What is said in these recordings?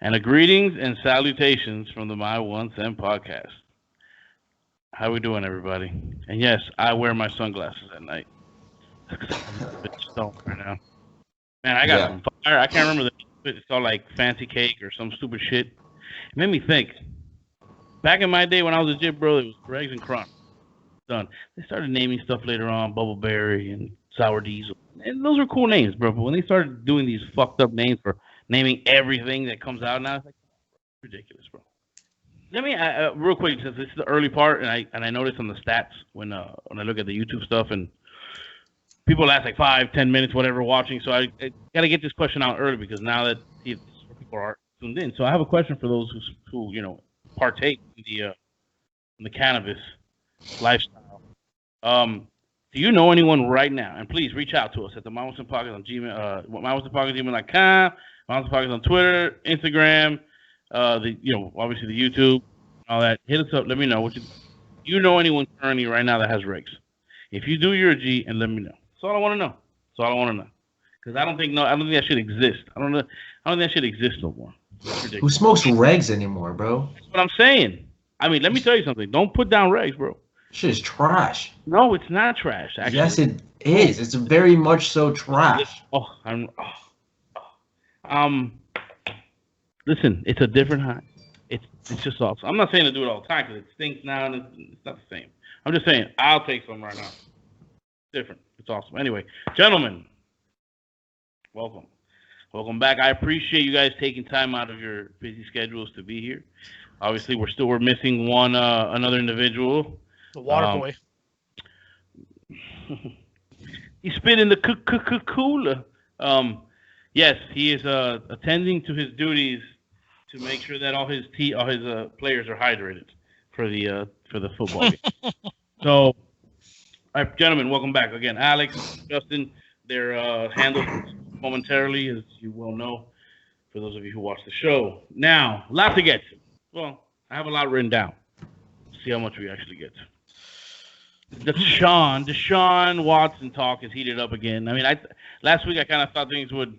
And a greetings and salutations from the My One Cent podcast. How we doing, everybody? And yes, I wear my sunglasses at night. I'm a bit stoned right now. Man, I got some fire. I can't remember it's called like Fancy Cake or some stupid shit. It made me think. Back in my day when I was a jit, bro, it was Greg's and Kron. Done. They started naming stuff later on, Bubbleberry and Sour Diesel. And those were cool names, bro. But when they started doing these fucked up names for naming everything that comes out now, it's like ridiculous, bro. Let me real quick, since this is the early part, and I noticed on the stats when I look at the YouTube stuff, and people last like 5-10 minutes, whatever, watching. So I got to get this question out early because now that people are tuned in. So I have a question for those who partake in the cannabis lifestyle. Do you know anyone right now? And please reach out to us at the My One Cent Podcast on Gmail, MyOneCentPodcast@gmail.com, My One Cent Podcast on Twitter, Instagram, obviously the YouTube, all that. Hit us up. Let me know you know anyone currently right now that has rigs. If you do, you're a G, and let me know. That's all I want to know. That's all I want to know. Because I don't think that should exist. I don't think that should exist no more. Who smokes regs anymore, bro? That's what I'm saying. I mean, let me tell you something. Don't put down regs, bro. Shit is trash. No, it's not trash. Actually. Yes, it is. It's very much so trash. Listen, it's a different high. It's just awesome. I'm not saying to do it all the time because it stinks now and it's not the same. I'm just saying I'll take some right now. Different. It's awesome. Anyway, gentlemen, welcome back. I appreciate you guys taking time out of your busy schedules to be here. Obviously, we're missing one another individual. The water boy. He spit in the cooler. Yes, he is attending to his duties to make sure that all his players are hydrated for the football game. So, all right, gentlemen, welcome back again. Alex, Justin, they're handled momentarily, as you well know, for those of you who watch the show. Now, a lot to get to. Well, I have a lot written down. Let's see how much we actually get to. The Deshaun Watson talk is heated up again. I mean, last week I kind of thought things would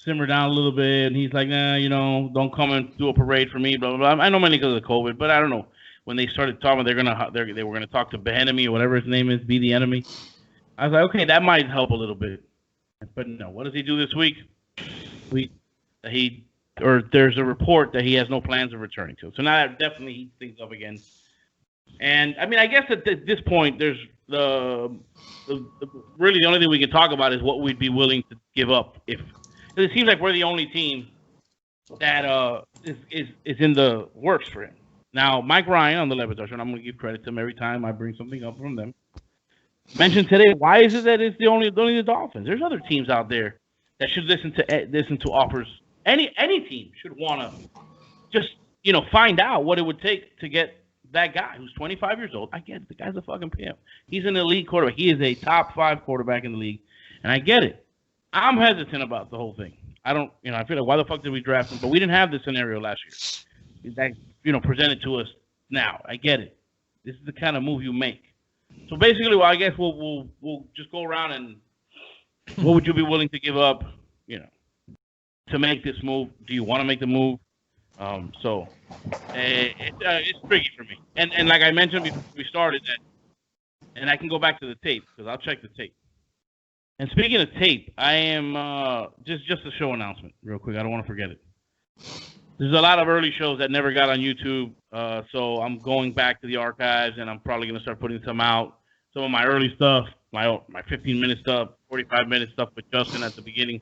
simmer down a little bit, and he's like, nah, don't come and do a parade for me, blah blah blah. I know mainly because of COVID, but I don't know. When they started talking, they were gonna talk to Enemy or whatever his name is, Be the Enemy. I was like, okay, that might help a little bit. But no, what does he do this week? There's a report that he has no plans of returning to. So now that definitely heats things up again. And I mean, I guess at this point, there's really the only thing we can talk about is what we'd be willing to give up because it seems like we're the only team that is in the works for him. Now, Mike Ryan on the Levitar Show, and I'm going to give credit to him every time I bring something up from them, mentioned today, why is it that it's only the Dolphins? There's other teams out there that should listen to offers. Any team should want to just, find out what it would take to get that guy who's 25 years old. I get it. The guy's a fucking pimp. He's an elite quarterback. He is a top 5 quarterback in the league, and I get it. I'm hesitant about the whole thing. I don't, I feel like, why the fuck did we draft him? But we didn't have this scenario last year. That, presented to us now. I get it. This is the kind of move you make. So basically, well, I guess we'll just go around and what would you be willing to give up, to make this move? Do you want to make the move? It's tricky for me. And like I mentioned before we started that, and I can go back to the tape because I'll check the tape. And speaking of tape, I am just a show announcement real quick. I don't want to forget it. There's a lot of early shows that never got on YouTube, so I'm going back to the archives, and I'm probably going to start putting some out. Some of my early stuff, my 15-minute stuff, 45-minute stuff with Justin at the beginning.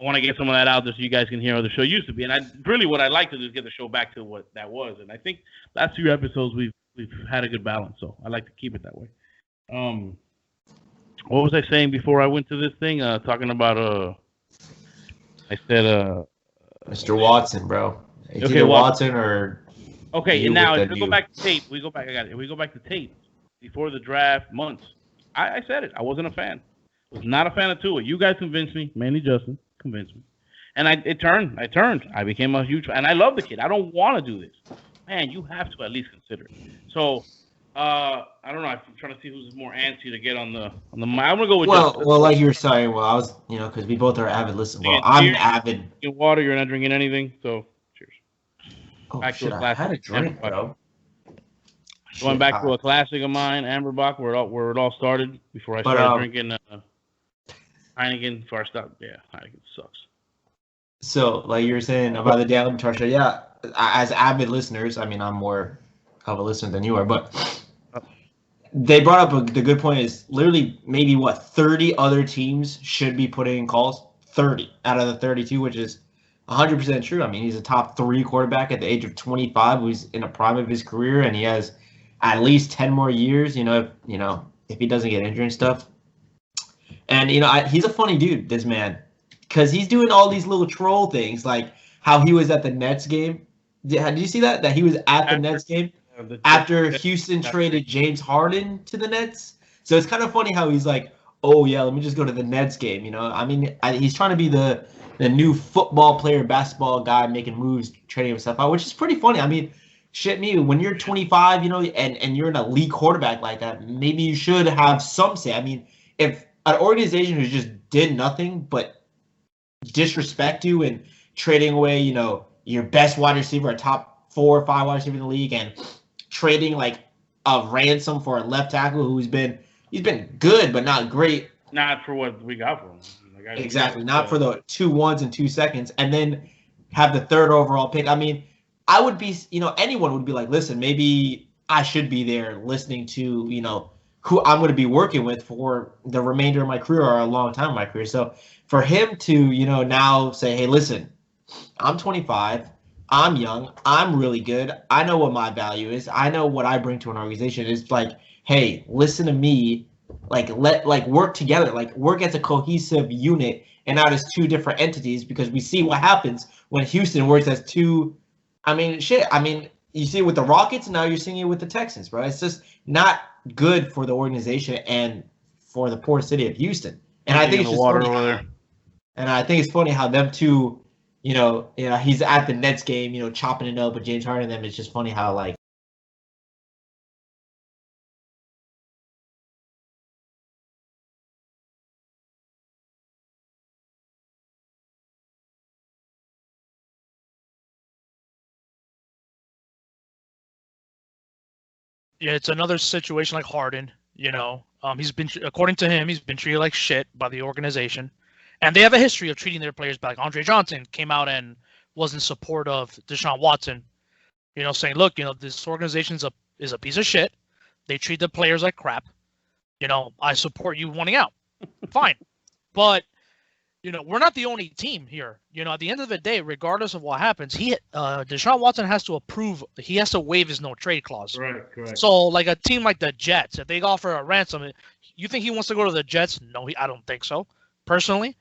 I want to get some of that out there so you guys can hear how the show used to be. And what I'd like to do is get the show back to what that was. And I think last few episodes we've had a good balance, so I like to keep it that way. What was I saying before I went to this thing? Talking about I said Mr. Watson, bro. It's okay, either Watson or okay. And now if we go back to tape, we go back to tape before the draft months. I said it. I wasn't a fan. I was not a fan of Tua. You guys convinced me, mainly Justin convinced me, and I turned. I became a huge fan, and I love the kid. I don't want to do this, man. You have to at least consider it. So I don't know. I'm trying to see who's more antsy to get on the. I'm gonna go with. Well, like you were saying. Well, I was, because we both are avid listeners. Well, I'm avid. Drinking water. You're not drinking anything. So Oh Back to shit! a I classic. had a drink, Amberbach. bro. Going Shit, back to a classic of mine, Amberbach, where it all started. Before I but started drinking Heineken, before I stopped. Yeah, Heineken sucks. So, like you were saying about the Daily Tarsha, yeah, as avid listeners, I mean, I'm more of a listener than you are, but they brought up the good point is literally maybe what 30 other teams should be putting in calls. 30 out of the 32, which is 100% true. I mean, he's a top 3 quarterback at the age of 25, who's in the prime of his career, and he has at least 10 more years. If he doesn't get injured and stuff. And he's a funny dude, this man, because he's doing all these little troll things, like how he was at the Nets game. Did you see that? That he was at the Nets game after Houston traded James Harden to the Nets. So it's kind of funny how he's like, "Oh yeah, let me just go to the Nets game." I mean, he's trying to be the new football player, basketball guy, making moves, trading himself out, which is pretty funny. I mean, shit, me when you're 25, and you're an elite quarterback like that, maybe you should have some say. I mean, if an organization who just did nothing but disrespect you and trading away, your best wide receiver, a top 4 or 5 wide receiver in the league, and trading like a ransom for a left tackle he's been good but not great. Not for what we got for him. Exactly, not for the 2 1s and 2 seconds, and then have the 3rd overall pick. I mean, I would be, anyone would be like, listen, maybe I should be there listening to, who I'm going to be working with for the remainder of my career or a long time of my career. So for him to, now say, hey, listen, I'm 25, I'm young, I'm really good, I know what my value is, I know what I bring to an organization. It's like, hey, listen to me, work together, work as a cohesive unit and not as 2 different entities, because we see what happens when Houston works as 2. I mean, shit. I mean, you see it with the Rockets, and now you're seeing it with the Texans, bro. It's just not good for the organization and for the poor city of Houston. And I think it's just funny. And I think it's funny how them two, he's at the Nets game, chopping it up with James Harden and them. It's just funny how Yeah, it's another situation like Harden. He's been, according to him, he's been treated like shit by the organization, and they have a history of treating their players back. Andre Johnson came out and was in support of Deshaun Watson, saying, "Look, this organization is a piece of shit. They treat the players like crap. I support you wanting out. Fine, but." We're not the only team here. At the end of the day, regardless of what happens, Deshaun Watson has to approve. He has to waive his no trade clause. Right, correct. So, like a team like the Jets, if they offer a ransom, you think he wants to go to the Jets? No, I don't think so. Personally,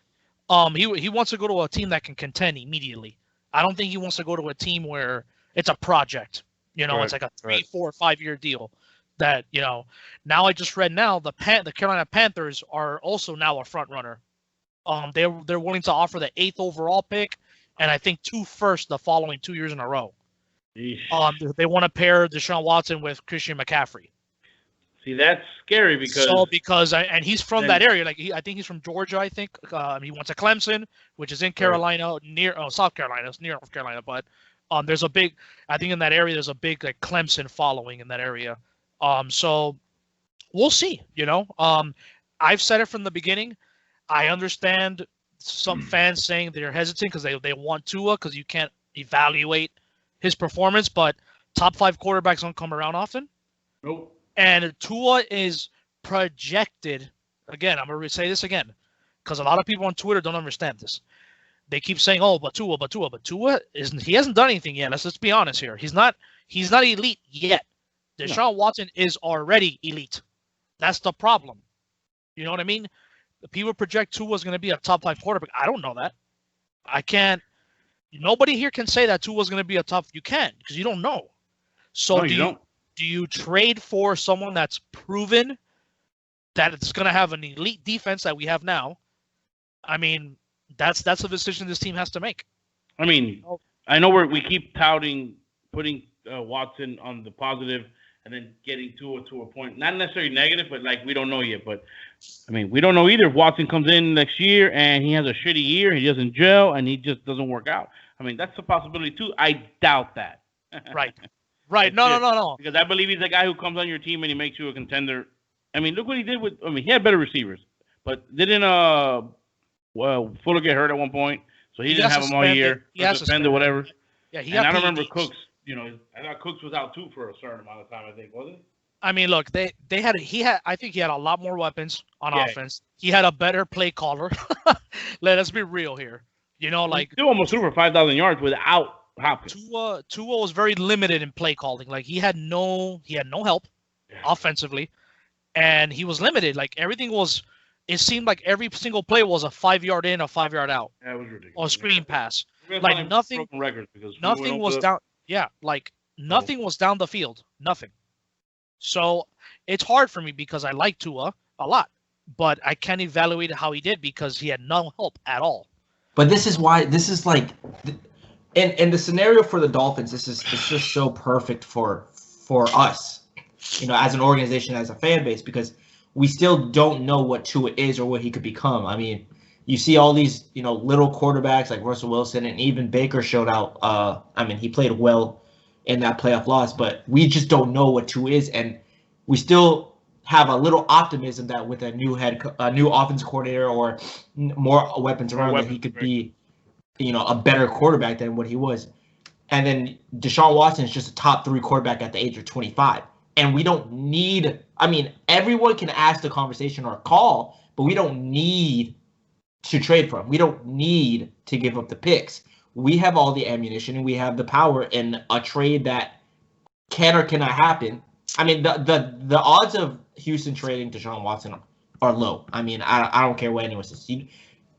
he wants to go to a team that can contend immediately. I don't think he wants to go to a team where it's a project. It's like a 3, 4, 5-year deal. That now I just read the Carolina Panthers are also now a front runner. They're willing to offer the 8th overall pick, and I think 2 firsts the following 2 years in a row. They want to pair Deshaun Watson with Christian McCaffrey. See, that's scary because and he's from that area. I think he's from Georgia. I think he went to Clemson, which is in Carolina, near South Carolina. It's near North Carolina, but there's a big. I think in that area there's a big Clemson following in that area. So we'll see. I've said it from the beginning. I understand some fans saying they're hesitant because they want Tua because you can't evaluate his performance, but top 5 quarterbacks don't come around often. Nope. And Tua is projected. Again, I'm going to say this again because a lot of people on Twitter don't understand this. They keep saying, "Oh, but Tua he hasn't done anything yet." Let's be honest here. He's not elite yet. Deshaun Watson is already elite. That's the problem. You know what I mean? The people project Tua is going to be a top 5 quarterback. I don't know that. I can't. Nobody here can say that Tua is going to be a top. You can't because you don't know. So do you trade for someone that's proven that it's going to have an elite defense that we have now? I mean, that's a decision this team has to make. I mean, I know we keep touting putting Watson on the positive and then getting to a point, not necessarily negative, but we don't know yet. But I mean, we don't know either. If Watson comes in next year and he has a shitty year, he doesn't gel, and he just doesn't work out. I mean, that's a possibility too. I doubt that. Right. Right. No, no, no, no. Because I believe he's the guy who comes on your team and he makes you a contender. I mean, look what he did with. I mean, he had better receivers, but didn't Fuller get hurt at one point, so he didn't have him all year. He has suspended or whatever. Yeah, he and got I don't remember PEDs. Cooks. You know, I thought Cooks was out too for a certain amount of time. I think wasn't it? I mean, look, I think he had a lot more weapons on offense. He had a better play caller. Let's be real here. You know, like he still almost threw for 5,000 yards without Hopkins. Tua was very limited in play calling. Like he had no help offensively, and he was limited. Like everything was. It seemed like every single play was a 5-yard in, a 5-yard out. That was ridiculous. Or a screen pass. Like nothing. Nothing was down. Yeah, like nothing was down the field. Nothing. So it's hard for me because I like Tua a lot, but I can't evaluate how he did because he had no help at all. But this is why in the scenario for the Dolphins, it's just so perfect for us, you know, as an organization, as a fan base, because we still don't know what Tua is or what he could become. I mean, you see all these, you know, little quarterbacks like Russell Wilson, and even Baker showed out. I mean, he played well in that playoff loss, but we just don't know what Tua is, and we still have a little optimism that with a new offense coordinator or more weapons around, that he could be, you know, a better quarterback than what he was. And then Deshaun Watson is just a top 3 quarterback at the age of 25. And we don't need, I mean, everyone can ask the conversation or call, but we don't need to trade for him. We don't need to give up the picks. We have all the ammunition and we have the power in a trade that can or cannot happen. I mean, the odds of Houston trading Deshaun Watson are low. I mean, I don't care what anyone says.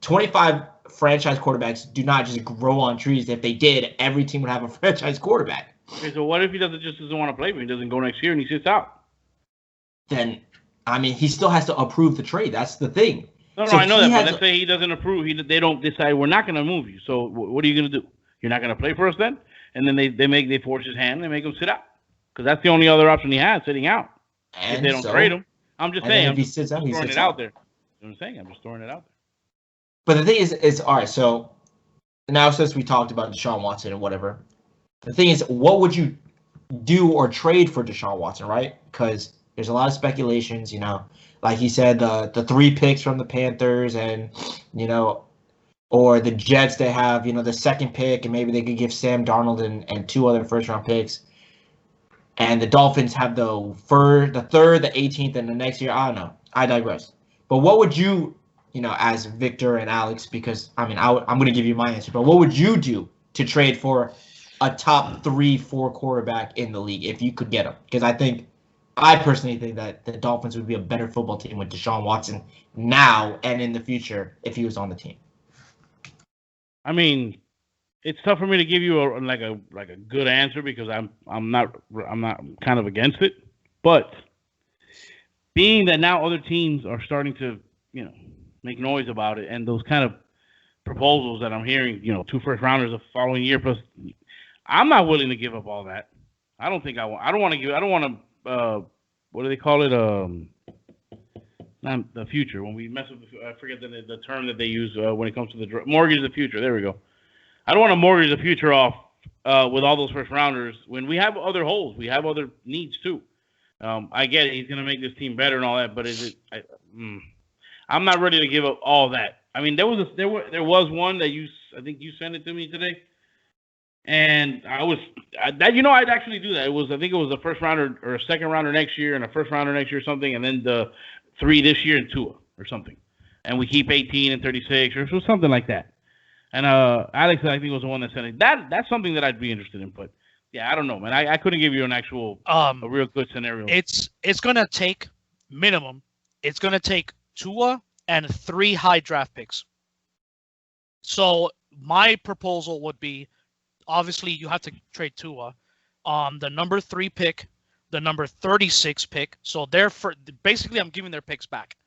25 franchise quarterbacks do not just grow on trees. If they did, every team would have a franchise quarterback. Okay, so what if he doesn't want to play, but he doesn't go next year and he sits out? Then, I mean, he still has to approve the trade. That's the thing. No, I know that, but let's say he doesn't approve. They don't decide, we're not going to move you. So what are you going to do? You're not going to play for us then? And then they force his hand and they make him sit out. Because that's the only other option he has, sitting out. And if they don't trade him. I'm just saying. If he sits out, he sits out there. You know what I'm saying? I'm just throwing it out there. But the thing is all right, so now since we talked about Deshaun Watson and whatever, the thing is, what would you do or trade for Deshaun Watson, right? Because there's a lot of speculations, you know. Like he said, the 3 picks from the Panthers and, you know, or the Jets, they have, you know, the 2nd pick, and maybe they could give Sam Darnold and 2 other first-round picks. And the Dolphins have the 3rd, the 18th, and the next year. I don't know. I digress. But what would you, you know, as Victor and Alex, because, I mean, I'm going to give you my answer, but what would you do to trade for a top 3-4 quarterback in the league if you could get him? Because I personally think that the Dolphins would be a better football team with Deshaun Watson now and in the future if he was on the team. I mean, it's tough for me to give you a good answer because I'm kind of against it. But being that now other teams are starting to, you know, make noise about it, and those kind of proposals that I'm hearing, you know, 2 first-rounders the following year plus, I'm not willing to give up all that. I don't think I want. I don't want to. What do they call it? Not the future. When we mess with, I forget the term that they use when it comes to the mortgage the future. There we go. I don't want to mortgage the future off with all those first-rounders when we have other holes. We have other needs too. I get it. He's going to make this team better and all that, but is it? I'm not ready to give up all that. I mean, there was one that I think you sent it to me today. And I'd actually do that. I think it was a first rounder or a second rounder next year and a first rounder next year or something, and then the 3 this year and Tua or something. And we keep 18 and 36 or something like that. And Alex, I think, was the one that said it. That's something that I'd be interested in. But yeah, I don't know, man. I couldn't give you an actual a real good scenario. It's gonna take minimum. It's gonna take Tua and 3 high draft picks. So my proposal would be, obviously, you have to trade Tua on the number 3 pick, the number 36 pick. So basically, I'm giving their picks back.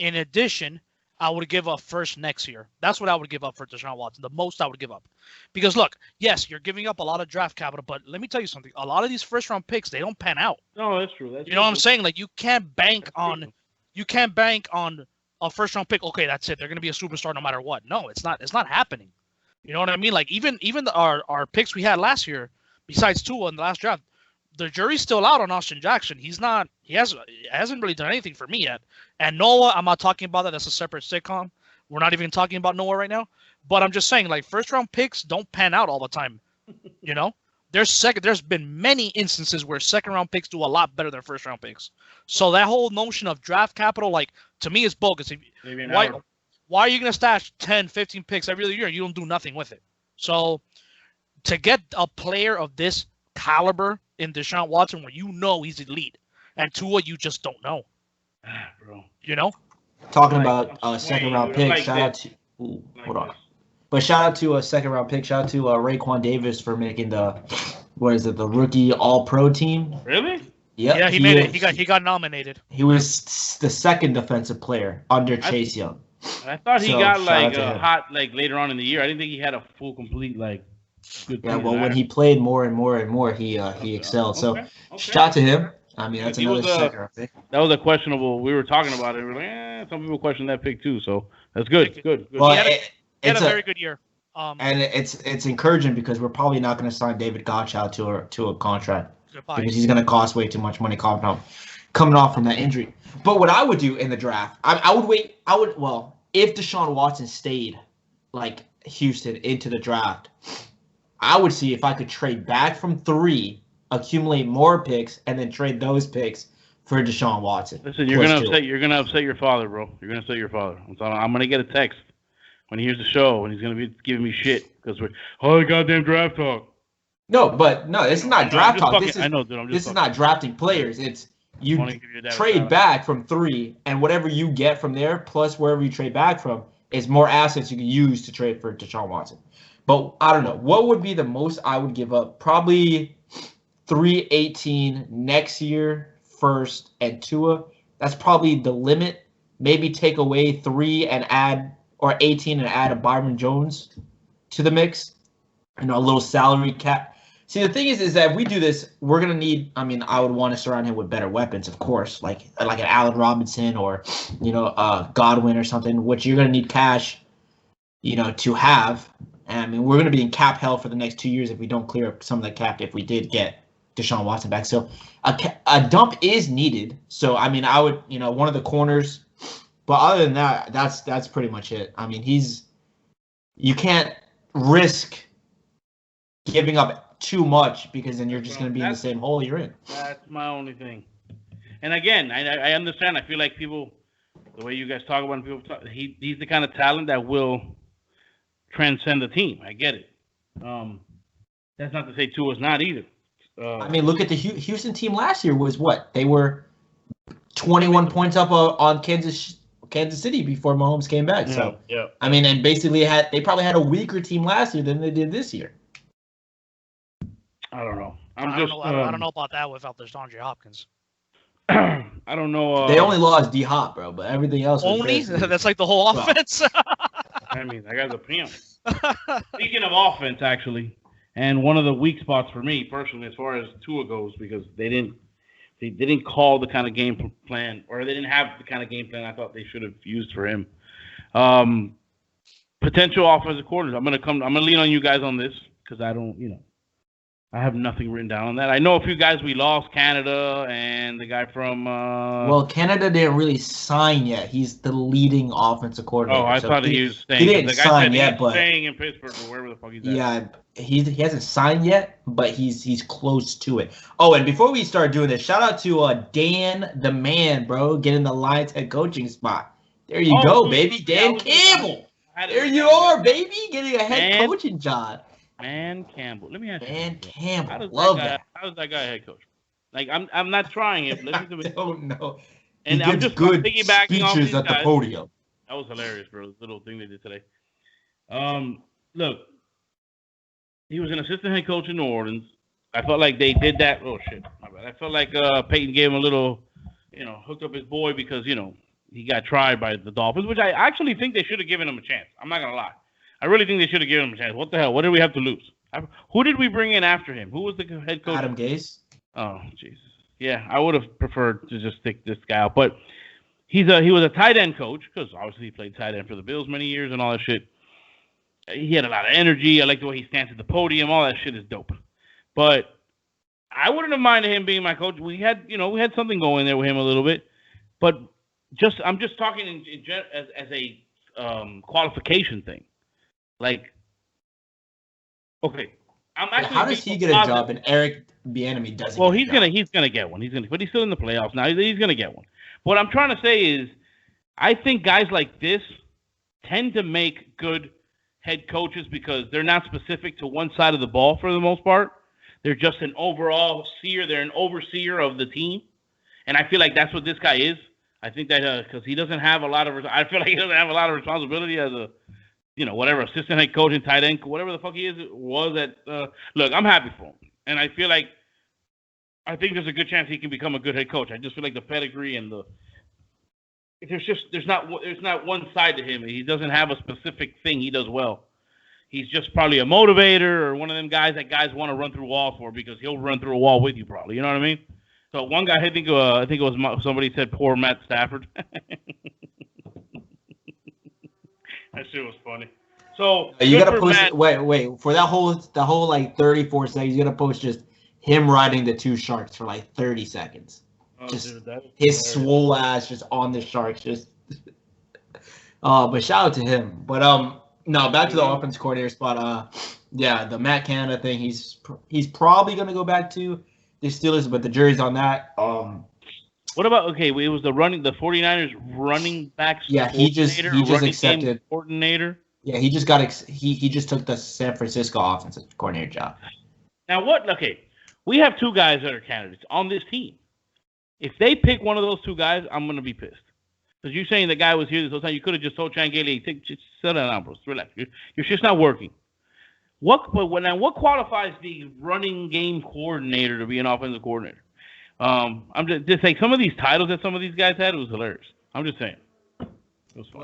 In addition, I would give up first next year. That's what I would give up for Deshaun Watson. The most I would give up. Because look, yes, you're giving up a lot of draft capital, but let me tell you something. A lot of these first round picks, they don't pan out. No, that's true. You know what I'm saying? Like you can't bank on a first round pick. Okay, that's it. They're gonna be a superstar no matter what. No, it's not happening. You know what I mean? Like even our picks we had last year, besides Tua in the last draft, the jury's still out on Austin Jackson. He hasn't really done anything for me yet. And Noah, I'm not talking about that. That's a separate sitcom. We're not even talking about Noah right now. But I'm just saying, like, first round picks don't pan out all the time. You know, there's been many instances where second round picks do a lot better than first round picks. So that whole notion of draft capital, like, to me, is bogus. Why are you going to stash 10, 15 picks every other year and you don't do nothing with it? So to get a player of this caliber in Deshaun Watson, where you know he's elite, and Tua, you just don't know. Bro. You know? Talking about a second round pick, shout out to hold on. But shout out to a second round pick. Shout out to Raekwon Davis for making the rookie All Pro team. Really? Yep, Yeah, he made it. He got nominated. He was the second defensive player under Chase Young. I thought he got like hot like later on in the year. I didn't think he had a full complete like good yeah, well, when he played more and more, he excelled. So shout out to him. I mean, that's another second round pick. That was a questionable. We were talking about it. We were like, some people question that pick too. So that's good. Good. Well, he had a very good year. And it's encouraging because we're probably not going to sign David Godchild to a contract because he's going to cost way too much money coming off from that injury. But what I would do in the draft, I would wait. If Deshaun Watson stayed like Houston into the draft, I would see if I could trade back from 3, accumulate more picks, and then trade those picks for Deshaun Watson. Listen, you're gonna upset your father, bro. You're gonna upset your father. I'm gonna get a text when he hears the show, and he's gonna be giving me shit because we're the goddamn draft talk. No, this is not draft talk. This is not drafting players. It's you trade back from 3, and whatever you get from there, plus wherever you trade back from, is more assets you can use to trade for Deshaun Watson. But I don't know. What would be the most I would give up? Probably 318 next year, first, and Tua. That's probably the limit. Maybe take away 3 and add, or 18 and add a Byron Jones to the mix. A little salary cap. See, the thing is that if we do this, we're going to need, I would want to surround him with better weapons, of course, like an Allen Robinson or, Godwin or something, which you're going to need cash, to have. And we're going to be in cap hell for the next 2 years if we don't clear up some of the cap if we did get Deshaun Watson back. So a dump is needed. So, I would, one of the corners. But other than that, that's pretty much it. You can't risk giving up too much because then you're just going to be in the same hole you're in. That's my only thing. And again, I understand. I feel like people, the way you guys talk about him, he's the kind of talent that will transcend the team. I get it. That's not to say Tua's not either. Look at the Houston team last year was what? They were 21 points up on Kansas City before Mahomes came back. So, and basically they probably had a weaker team last year than they did this year. I don't know. I don't know about that without DeAndre Hopkins. I don't know. They only lost D-Hop, bro, but everything else was only? That's like the whole offense? I got the PM. Speaking of offense, actually, and one of the weak spots for me personally as far as Tua goes, because they didn't call the kind of game plan, or they didn't have the kind of game plan I thought they should have used for him. Potential offensive coordinators. I'm gonna lean on you guys on this because I don't, I have nothing written down on that. I know a few guys we lost, Canada and the guy from. Well, Canada didn't really sign yet. He's the leading offensive coordinator. Oh, I thought he was staying. He didn't sign yet, but staying in Pittsburgh or wherever the fuck he's at. Yeah, he hasn't signed yet, but he's close to it. Oh, and before we start doing this, shout out to Dan the man, bro, getting the Lions head coaching spot. There you go, baby, Dan Campbell. There you are, baby, getting a head coaching job. Man Campbell. Let me ask you. Man Campbell. Love that. How is that guy a head coach? Like I'm not trying it. I don't know. And I'm just good piggybacking off these at the guys. podium. That was hilarious, bro. This little thing they did today. Look, he was an assistant head coach in New Orleans. I felt like they did that. Oh shit, my bad. I felt like Peyton gave him a little, hooked up his boy because he got tried by the Dolphins, which I actually think they should have given him a chance. I'm not gonna lie. I really think they should have given him a chance. What the hell? What did we have to lose? Who did we bring in after him? Who was the head coach? Adam Gase. Oh, Jesus. Yeah, I would have preferred to just stick this guy out. But he was a tight end coach because obviously he played tight end for the Bills many years and all that shit. He had a lot of energy. I like the way he stands at the podium. All that shit is dope. But I wouldn't have minded him being my coach. We had something going there with him a little bit, but I'm just talking as a qualification thing. Like, okay, I'm actually. How does he get a job and Eric Bieniemy doesn't? Well, he's gonna get one. But he's still in the playoffs now. He's gonna get one. What I'm trying to say is, I think guys like this tend to make good head coaches because they're not specific to one side of the ball for the most part. They're just an overall seer. They're an overseer of the team, and I feel like that's what this guy is. I think that because he doesn't have a lot of, I feel like he doesn't have a lot of responsibility as a, whatever assistant head coach and tight end, whatever the fuck he was at. Look, I'm happy for him, and I feel like I think there's a good chance he can become a good head coach. I just feel like the pedigree and there's not one side to him. He doesn't have a specific thing he does well. He's just probably a motivator or one of them guys that guys want to run through walls for because he'll run through a wall with you probably. You know what I mean? So one guy, I think it was somebody said poor Matt Stafford. That shit was funny. So you gotta post. Wait for that whole like 34 seconds. You gotta post just him riding the two sharks for like 30 seconds. Just dude, his swole ass just on the sharks. Just. But shout out to him. But no, back to the offense coordinator spot. Yeah, the Matt Canada thing. He's probably gonna go back to the Steelers, but the jury's on that. What about it was the 49ers running backs. Yeah, he just accepted coordinator. Yeah, he just took the San Francisco offensive coordinator job. Now what? Okay, we have two guys that are candidates on this team. If they pick one of those two guys, I'm gonna be pissed. Because you're saying the guy was here this whole time. You could have just told Chan Gailey, just settle down, bro. Relax. Your shit's not working. What qualifies the running game coordinator to be an offensive coordinator? I'm just saying some of these titles that some of these guys had, it was hilarious. I'm just saying.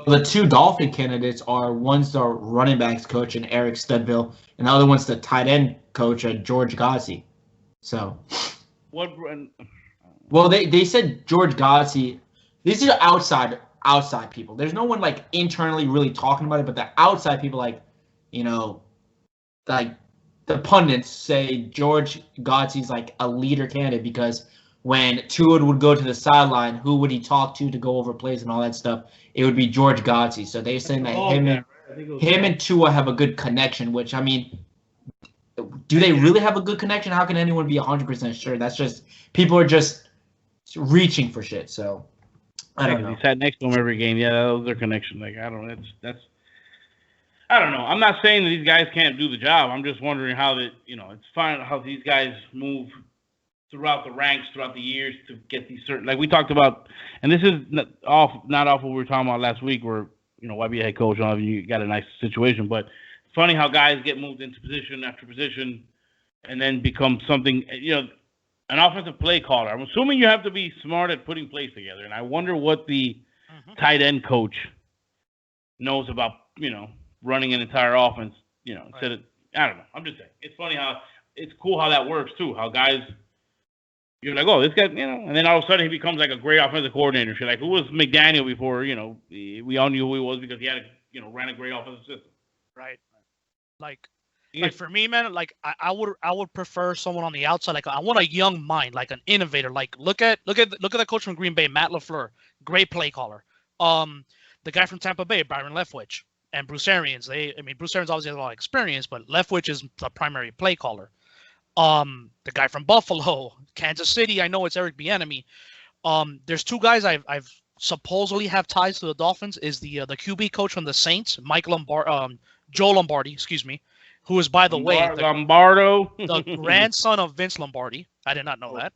The two Dolphin candidates are one's the running backs coach and Eric Studville, and the other one's the tight end coach George Godsey. So well, they said George Godsey. These are outside people. There's no one like internally really talking about it, but the outside people like the pundits say George Godsey's like a leader candidate because when Tua would go to the sideline, who would he talk to go over plays and all that stuff? It would be George Godsey. So they're saying that him and Tua have a good connection, which, I mean, do they really have a good connection? How can anyone be 100% sure? That's just – people are just reaching for shit. So, I don't know. He sat next to him every game. Yeah, that was their connection. Like, I don't know. I don't know. I'm not saying that these guys can't do the job. I'm just wondering how it's fine how these guys move throughout the ranks, throughout the years to get these certain, like we talked about, and this is not off what we were talking about last week where, why be a head coach? You got a nice situation, but it's funny how guys get moved into position after position and then become something, an offensive play caller. I'm assuming you have to be smart at putting plays together, and I wonder what the tight end coach knows about, running an entire offense, instead of, I don't know. I'm just saying. It's funny how it's cool how that works too. How guys, you're like, oh, this guy, and then all of a sudden he becomes like a great offensive coordinator. Like, who was McDaniel before? We all knew who he was because he had, ran a great offensive system. Right. Like for me, man, like I would prefer someone on the outside. Like I want a young mind, like an innovator. Like look at the coach from Green Bay, Matt LaFleur, great play caller. The guy from Tampa Bay, Byron Leftwich. And Bruce Arians, Bruce Arians obviously has a lot of experience, but Leftwich is the primary play caller. The guy from Buffalo, Kansas City, I know it's Eric Bieniemy. There's two guys I've supposedly have ties to the Dolphins. Is the QB coach from the Saints, Joe Lombardi, excuse me, who is, by the way, the grandson of Vince Lombardi. I did not know that.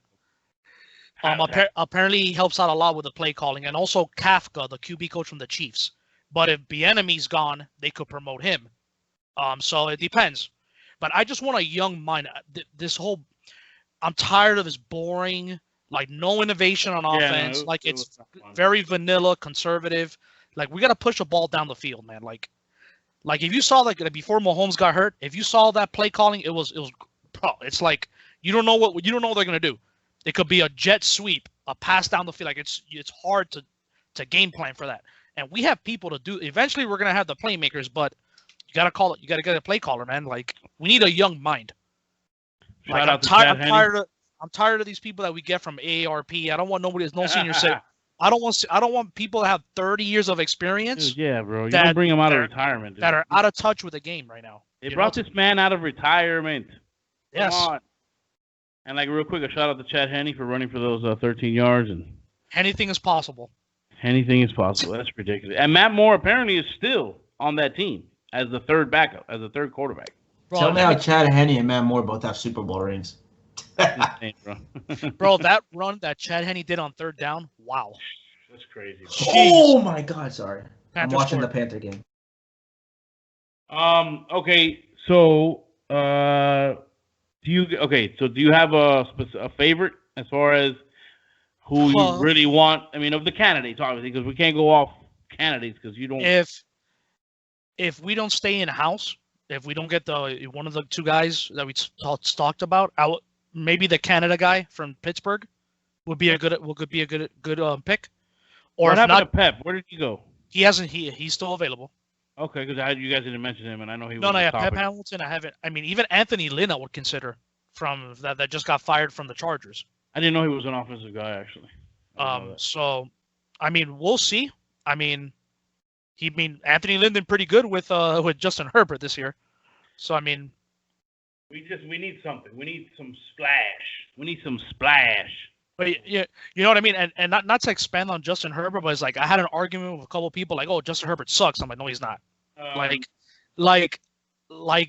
Apparently he helps out a lot with the play calling, and also Kafka, the QB coach from the Chiefs. But if Bieniemy's gone, they could promote him. So it depends. But I just want a young mind. I'm tired of this boring, like no innovation on offense. It's very vanilla, conservative. Like we got to push the ball down the field, man. Like if you saw before Mahomes got hurt, if you saw that play calling, it was it's like you don't know what they're gonna do. It could be a jet sweep, a pass down the field. Like it's hard to game plan for that. And we have people to do. Eventually, we're gonna have the playmakers, but you gotta call it. You gotta get a play caller, man. Like we need a young mind. Like, Shout out to Chad Henne. I'm tired of these people that we get from AARP. I don't want no senior say. I don't want people that have 30 years of experience. Dude, yeah, bro. You don't bring them out of retirement. Dude. That are out of touch with the game right now. They brought this man out of retirement. Yes. Come on. And like real quick, a shout out to Chad Henne for running for those 13 yards. And anything is possible. Anything is possible. That's ridiculous. And Matt Moore apparently is still on that team as the third backup, as the third quarterback. Bro, tell me how Chad Henne and Matt Moore both have Super Bowl rings. Insane, bro, that run that Chad Henne did on third down, wow. That's crazy. Oh my God, sorry. Panthers I'm watching scored. the Panther game. Okay, so do you have a favorite as far as who you really want? I mean, of the candidates, obviously, because we can't go off candidates because you don't. If we don't stay in house, if we don't get one of the two guys that we talked about, maybe the Canada guy from Pittsburgh would be a good pick. Or what if happened not, to Pep? Where did he go? He hasn't. He's still available. Okay, because you guys didn't mention him, and I know he was. No, Pep Hamilton. I haven't. I mean, even Anthony Lynn, I would consider from that just got fired from the Chargers. I didn't know he was an offensive guy actually. So, I mean, we'll see. I mean, Anthony Lynn did pretty good with Justin Herbert this year. So I mean, we need something. We need some splash. But yeah, you know what I mean, and not to expand on Justin Herbert, but it's like I had an argument with a couple of people like, oh, Justin Herbert sucks. I'm like, no, he's not. Like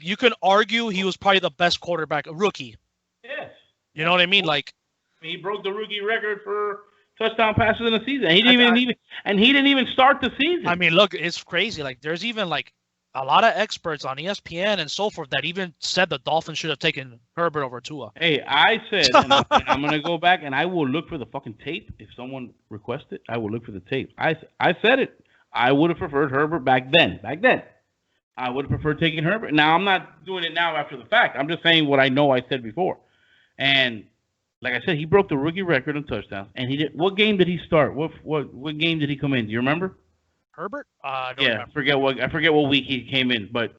you can argue he was probably the best quarterback, a rookie. Yes. You know what I mean? Like he broke the rookie record for touchdown passes in the season. He didn't even start the season. I mean, look, it's crazy. Like there's even like a lot of experts on ESPN and so forth that even said the Dolphins should have taken Herbert over Tua. Hey, I said, and I'm going to go back and I will look for the fucking tape. If someone requests it, I will look for the tape. I said it. I would have preferred Herbert back then. I would have preferred taking Herbert. Now, I'm not doing it now after the fact. I'm just saying what I know I said before. And like I said, he broke the rookie record in touchdowns. And he did. What game did he start? What game did he come in? Do you remember? Herbert? I forget what week he came in, but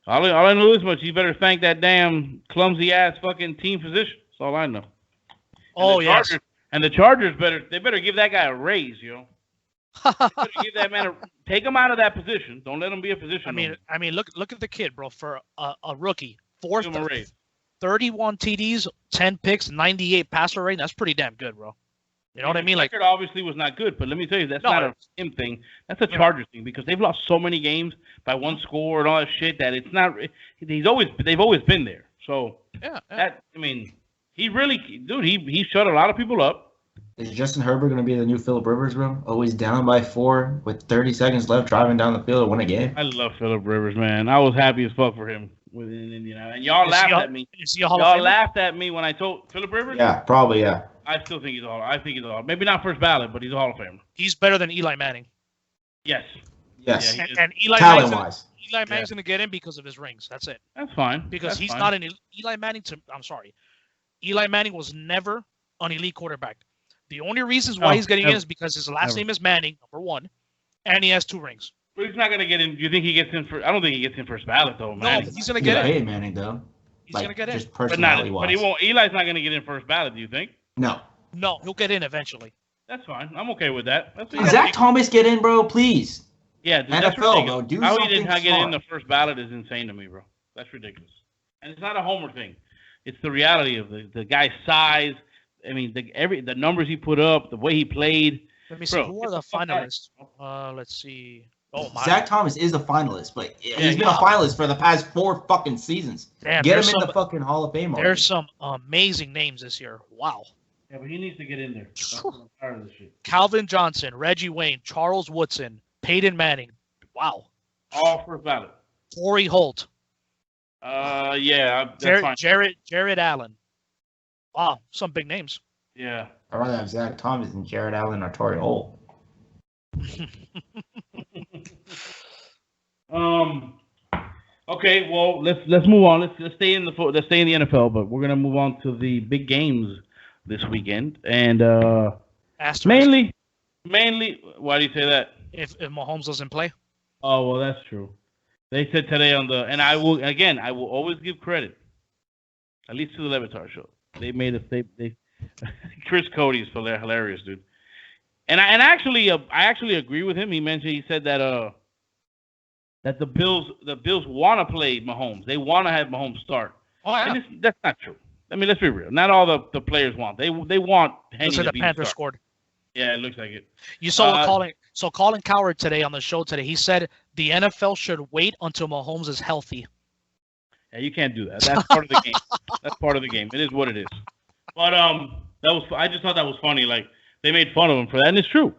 all I know is much. You better thank that damn clumsy ass fucking team physician. That's all I know. Yes. And the Chargers better give that guy a raise, yo. Give that man take him out of that position. Don't let him be a position. I mean, look at the kid, bro. For a rookie, 31 TDs, 10 picks, 98 passer rating. That's pretty damn good, bro. You know what I mean? Like, record obviously was not good, but let me tell you, that's not a him thing. That's a Chargers thing because they've lost so many games by one score and all that shit that it's not. They've always been there. So he shut a lot of people up. Is Justin Herbert going to be the new Phillip Rivers, bro? Always down by 4 with 30 seconds left, driving down the field to win a game. I love Phillip Rivers, man. I was happy as fuck for him within Indiana, and y'all laughed at me. Y'all laughed at me when I told Phillip Rivers. Yeah, probably, yeah. I still think he's a Hall. I think he's a Hall. Maybe not first ballot, but he's a Hall of Famer. He's better than Eli Manning. Yes. Yeah, and Eli Manning's going to get in because of his rings. That's it. That's fine. Because he's not an Eli Manning. I'm sorry. Eli Manning was never an elite quarterback. The only reasons why he's getting in is because his last name is Manning, number one, and he has 2 rings. But he's not going to get in. Do you think he gets in for? I don't think he gets in first ballot though. Manning. No, he's going to get in. Manning though. He's going to get in. Just personality-wise. But he won't. Eli's not going to get in first ballot. Do you think? No, he'll get in eventually. That's fine. I'm okay with that. Zach Thomas get in, bro, please. Yeah, dude, NFL, bro. Do how something he didn't smart. get in the first ballot is insane to me, bro. That's ridiculous. And it's not a homer thing. It's the reality of the guy's size. I mean, the numbers he put up, the way he played. Let me see. Who are the finalists? Let's see. Oh my. Zach Thomas is a finalist, but he's been a finalist for the past 4 fucking seasons. Damn, get him in the fucking Hall of Fame already. There's some amazing names this year. Wow. Yeah, but he needs to get in there. I'm tired of this shit. Calvin Johnson, Reggie Wayne, Charles Woodson, Peyton Manning. Wow. All first ballot. Torrey Holt. Yeah, that's fine. Jared Allen. Wow, some big names. Yeah. I'd rather have Zach Thomas than Jared Allen or Torrey Holt. Okay, well let's move on. Let's stay in the NFL, but we're gonna move on to the big games this weekend, and mainly. Why do you say that? If Mahomes doesn't play. Oh well, that's true. They said today and I will always give credit At least to the Levitar show. They made a they Chris Cody is hilarious, dude. And I actually agree with him. He said that that the Bills want to play Mahomes. They want to have Mahomes start. Oh yeah. And that's not true. I mean, let's be real. Not all the players want. They want Henny Looks like to the be Panthers the scored. Yeah, it looks like it. You saw Colin Cowherd today on the show today. He said the NFL should wait until Mahomes is healthy. Yeah, you can't do that. That's part of the game. That's part of the game. It is what it is. But I just thought that was funny. Like they made fun of him for that, and it's true.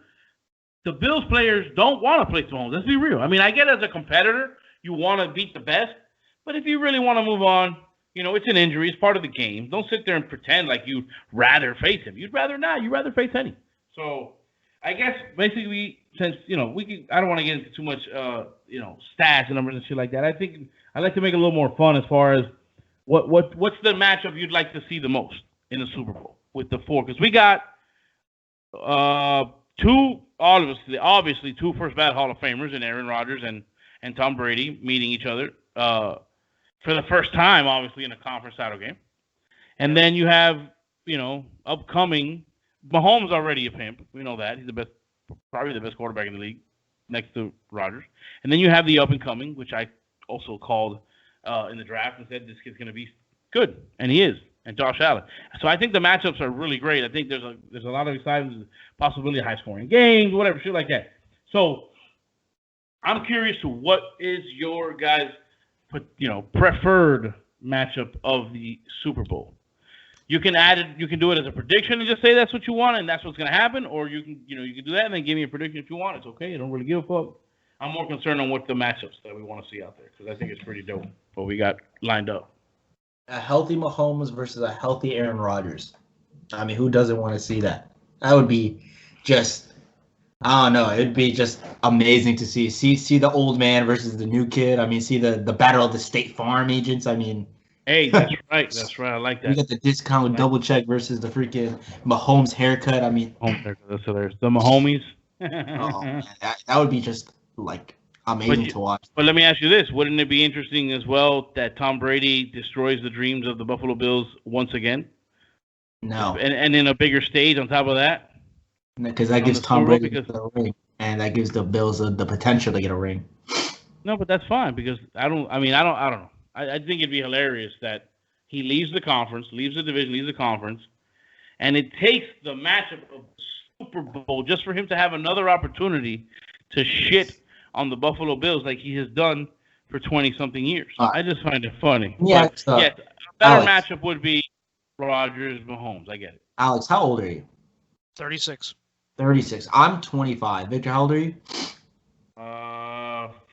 The Bills players don't want to play Mahomes. Let's be real. I mean, I get as a competitor, you want to beat the best, but if you really want to move on, it's an injury. It's part of the game. Don't sit there and pretend like you'd rather face him. You'd rather not. You'd rather face Henny. So I guess basically, since I don't want to get into too much, stats and numbers and shit like that. I think I like to make it a little more fun as far as what's the matchup you'd like to see the most in the Super Bowl with the four, because we got obviously two first ballot Hall of Famers in Aaron Rodgers and Tom Brady meeting each other for the first time, obviously in a conference title game, and then you have upcoming. Mahomes already a pimp. We know that. He's probably the best quarterback in the league, next to Rodgers. And then you have the up and coming, which I also called in the draft and said this kid's going to be good, and he is. And Josh Allen. So I think the matchups are really great. I think there's a lot of excitement, possibility of high scoring games, whatever, shit like that. So I'm curious to what is your guys' preferred matchup of the Super Bowl. You can add it. You can do it as a prediction and just say that's what you want and that's what's going to happen, or you can do that and then give me a prediction if you want. It's okay. I don't really give a fuck. I'm more concerned on what the matchups that we want to see out there because I think it's pretty dope what we got lined up. A healthy Mahomes versus a healthy Aaron Rodgers. I mean, who doesn't want to see that? That would be just, I don't know. It'd be just amazing to see the old man versus the new kid. I mean, see the battle of the State Farm agents. I mean. Hey, that's right. That's right. I like that. We got the discount double check versus the freaking Mahomes haircut. I mean, Mahomes haircut. That's hilarious. The Mahomies. Man, that would be just like amazing to watch. But let me ask you this: wouldn't it be interesting as well that Tom Brady destroys the dreams of the Buffalo Bills once again? No. And in a bigger stage on top of that. Because that gives Tom Brady the ring, and that gives the Bills the potential to get a ring. No, but that's fine because I don't know. I think it'd be hilarious that he leaves the conference, leaves the division, leaves the conference, and it takes the matchup of the Super Bowl just for him to have another opportunity to shit on the Buffalo Bills like he has done for 20-something years. I just find it funny. Yeah, but, a better matchup would be Rodgers, Mahomes. I get it. Alex, how old are you? 36. 36. I'm 25. Victor, how old are you?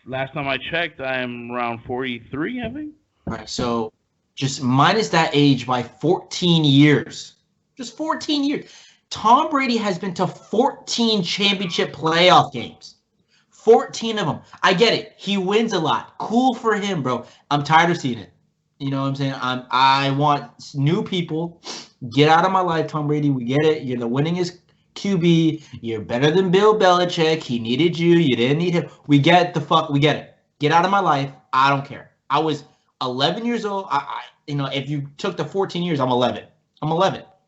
Last time I checked, I am around 43, I think. All right, so just minus that age by 14 years. Just 14 years. Tom Brady has been to 14 championship playoff games. 14 of them. I get it. He wins a lot. Cool for him, bro. I'm tired of seeing it. You know what I'm saying? I want new people. Get out of my life, Tom Brady. We get it. You're the winningest QB. You're better than Bill Belichick. He needed you. You didn't need him. We get it. Get out of my life. I don't care. I was 11 years old. If you took the 14 years, I'm 11.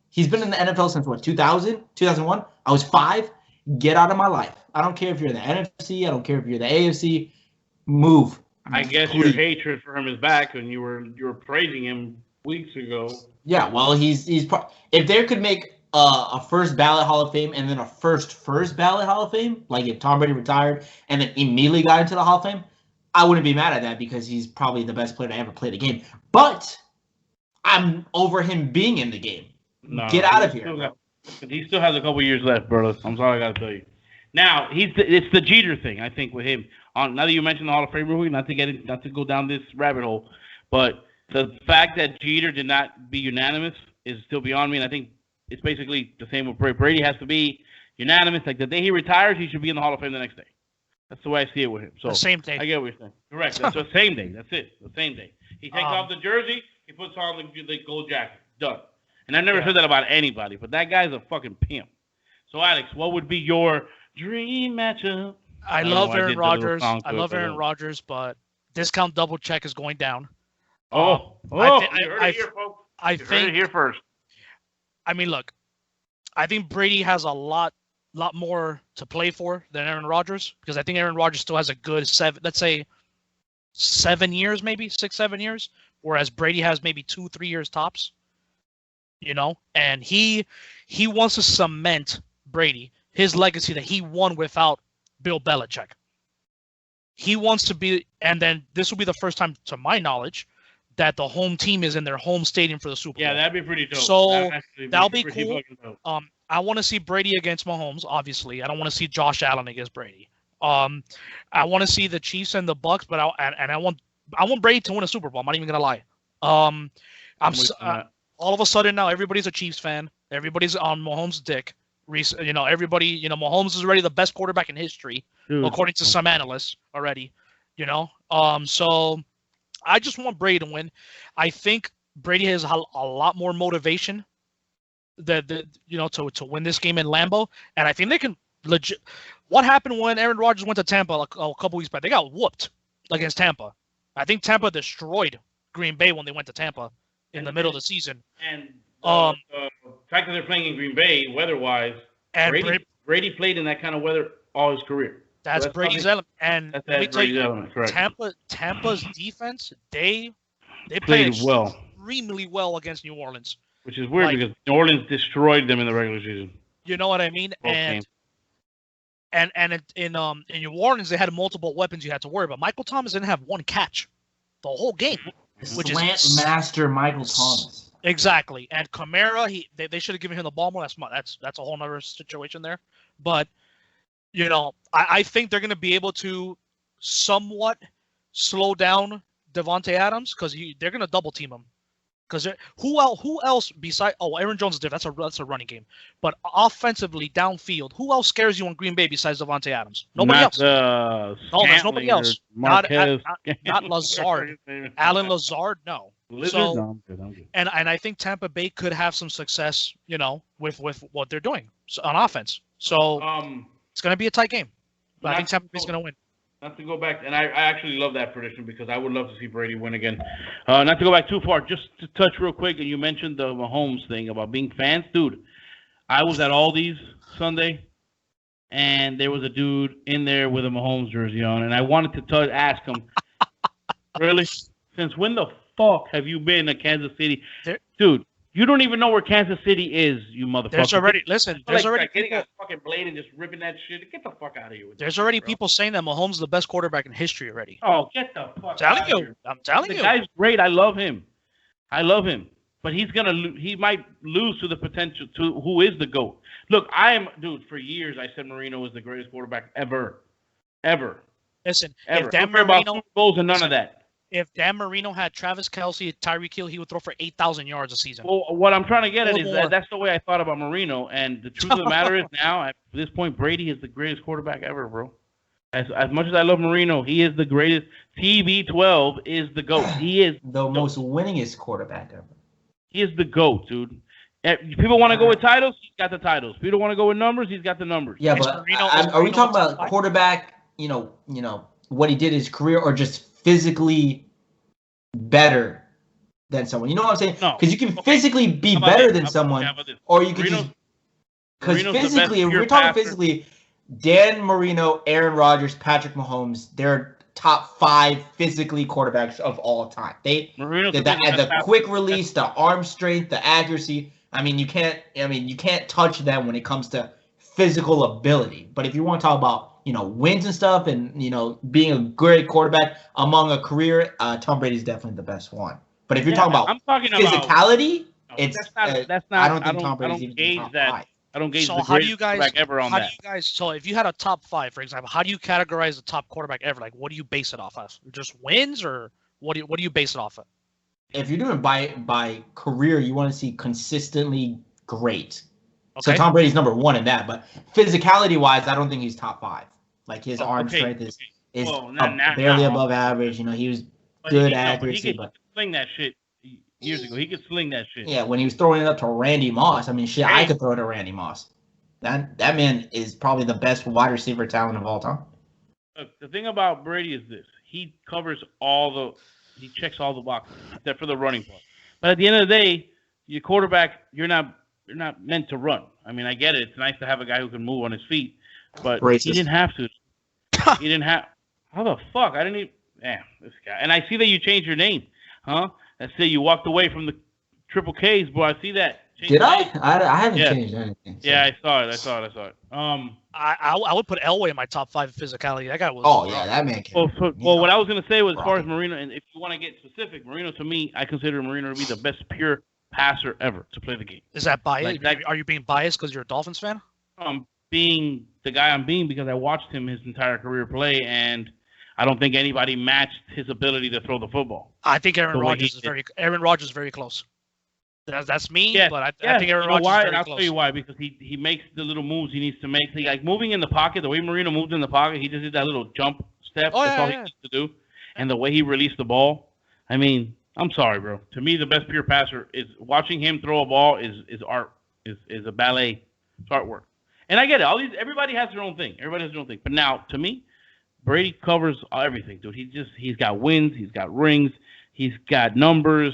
He's been in the NFL since what, 2000, 2001? I was 5. Get out of my life. I don't care if you're in the NFC. I don't care if you're the AFC. Move. I guess your hatred for him is back, and you were praising him weeks ago. Yeah, well, he's if there could make a first ballot Hall of Fame and then a first ballot Hall of Fame, like if Tom Brady retired and then immediately got into the Hall of Fame, I wouldn't be mad at that because he's probably the best player to ever play the game. But I'm over him being in the game. No, get out of here. He still has a couple years left, bro. I'm sorry, I got to tell you. Now it's the Jeter thing, I think, with him. Now that you mentioned the Hall of Fame movie, not to go down this rabbit hole, but the fact that Jeter did not be unanimous is still beyond me, and I think it's basically the same with Brady. Brady has to be unanimous. Like the day he retires, he should be in the Hall of Fame the next day. That's the way I see it with him. So the same day. I get what you're saying. Correct. That's the same day. That's it. The same day. He takes off the jersey. He puts on the gold jacket. Done. And I never said that about anybody, but that guy's a fucking pimp. So Alex, what would be your dream matchup? I love Aaron Rodgers, but discount double check is going down. You heard it here, folks. I You heard it think here first. I mean, look, I think Brady has a lot more to play for than Aaron Rodgers because I think Aaron Rodgers still has a good 7 years, maybe 6-7 years, whereas Brady has maybe 2-3 years tops. And he wants to cement Brady, his legacy that he won without Bill Belichick. He wants to be, and then this will be the first time, to my knowledge, that the home team is in their home stadium for the Super Bowl. Yeah, that'd be pretty dope. So that'll be pretty cool. fucking dope. I want to see Brady against Mahomes. Obviously, I don't want to see Josh Allen against Brady. I want to see the Chiefs and the Bucks, but I want Brady to win a Super Bowl. I'm not even gonna lie. All of a sudden now everybody's a Chiefs fan. Everybody's on Mahomes' dick. Everybody, Mahomes is already the best quarterback in history, according to some analysts already. So I just want Brady to win. I think Brady has a lot more motivation to win this game in Lambeau, and I think they can legit. What happened when Aaron Rodgers went to Tampa a couple weeks back? They got whooped against Tampa. I think Tampa destroyed Green Bay when they went to Tampa in the middle of the season. And the fact that they're playing in Green Bay, weather-wise, and Brady played in that kind of weather all his career. That's Brady's element. And let me tell you, correct. Tampa's defense, they played extremely well against New Orleans. Which is weird because New Orleans destroyed them in the regular season. You know what I mean? And in New Orleans, they had multiple weapons you had to worry about. Michael Thomas didn't have one catch the whole game. Slant master Michael Thomas. Exactly. And Kamara, they should have given him the ball more. That's a whole other situation there. But I think they're going to be able to somewhat slow down Devontae Adams because they're going to double team him. Because who else besides Aaron Jones is different. That's a running game. But offensively downfield, who else scares you on Green Bay besides Devontae Adams? Nobody else. No, there's nobody else. Not Lazard. Alan Lazard, no. So, no, I'm good. And I think Tampa Bay could have some success, with what they're doing on offense. So it's going to be a tight game. But I think Tampa Bay's going to win. Not to go back, and I actually love that prediction because I would love to see Brady win again. Not to go back too far, just to touch real quick, and you mentioned the Mahomes thing about being fans. Dude, I was at Aldi's Sunday, and there was a dude in there with a Mahomes jersey on, and I wanted to ask him, really? Since when the fuck have you been to Kansas City? Dude, you don't even know where Kansas City is, you motherfucker. There's already getting a fucking blade and just ripping that shit. Get the fuck out of here. There's already people saying that Mahomes is the best quarterback in history already. Oh, get the fuck out of here. I'm telling you. The guy's great. I love him. But he might lose to the potential to who is the GOAT. Look, for years I said Marino was the greatest quarterback ever. Listen, ever. If Dan Marino goals and none of that. If Dan Marino had Travis Kelce, Tyreek Hill, he would throw for 8,000 yards a season. Well, what I'm trying to get at is that's the way I thought about Marino. And the truth of the matter is now, at this point, Brady is the greatest quarterback ever, bro. As much as I love Marino, he is the greatest. TB12 is the GOAT. He is the most winningest quarterback ever. He is the GOAT, dude. If people want to go with titles, he's got the titles. If people want to go with numbers, he's got the numbers. Yeah, but are we talking about quarterback, what he did in his career, or just physically better than someone? You know what I'm saying? Because you can physically be better than someone, or you could just... Because physically, if we're talking physically, Dan Marino, Aaron Rodgers, Patrick Mahomes, they're top 5 physically quarterbacks of all time. The quick release, the arm strength, the accuracy. I mean, you can't touch them when it comes to physical ability. But if you want to talk about, wins and stuff and, being a great quarterback among a career, Tom Brady's definitely the best one. But if you're talking about physicality, I don't think Tom Brady's even top 5. I don't gauge the greatest quarterback ever on that. So if you had a top 5, for example, how do you categorize the top quarterback ever? Like, what do you base it off of? Just wins, or what do you base it off of? If you're doing by career, you want to see consistently great. Okay. So Tom Brady's number 1 in that, but physicality-wise, I don't think he's top 5. Like, his arm strength is barely above average. He was good accuracy, but he could sling that shit years ago. He could sling that shit. Yeah, when he was throwing it up to Randy Moss, I mean, shit, I could throw it to Randy Moss. That man is probably the best wide receiver talent of all time. Look, the thing about Brady is this: he covers he checks all the boxes except for the running part. But at the end of the day, your quarterback, you're not meant to run. I mean, I get it. It's nice to have a guy who can move on his feet, but he didn't have to. He didn't have. How the fuck? I didn't even. Damn, this guy. And I see that you changed your name, huh? That's it. You walked away from the triple Ks, boy. I see that. Did I? I haven't changed anything. So. Yeah, I saw it. I would put Elway in my top 5 physicality. That guy was. Oh yeah, that man. Well, what I was gonna say was, as far as Marino, and if you want to get specific, Marino to me, I consider Marino to be the best pure passer ever to play the game. Is that biased? Are you being biased because you're a Dolphins fan? Being the guy I'm being because I watched him his entire career play, and I don't think anybody matched his ability to throw the football. I think Aaron Rodgers is very close. That's me, but I think Aaron Rodgers is very close. I'll tell you why, because he makes the little moves he needs to make. Like moving in the pocket, the way Marino moved in the pocket, he just did that little jump step. That's all he needs to do. And the way he released the ball, I mean, I'm sorry, bro. To me, the best pure passer is watching him throw a ball is art, is a ballet. It's artwork. And I get it. Everybody has their own thing. But now, to me, Brady covers everything, dude. He's got wins, he's got rings, he's got numbers.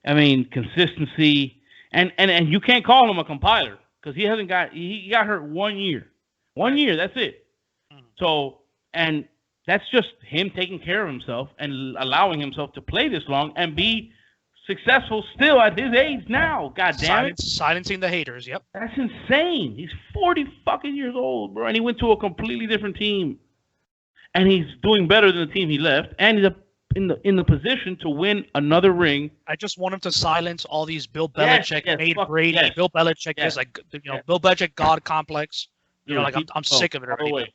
I mean, consistency, and you can't call him a compiler because he got hurt 1 year. 1 year, that's it. So, and that's just him taking care of himself and allowing himself to play this long and be successful still at his age now. God damn it. Silencing the haters, yep. That's insane. He's 40 fucking years old, bro, and he went to a completely different team. And he's doing better than the team he left, and he's in the position to win another ring. I just want him to silence all these Bill Belichick made Brady. Yes. Bill Belichick is like, Bill Belichick God complex. I'm sick of it already.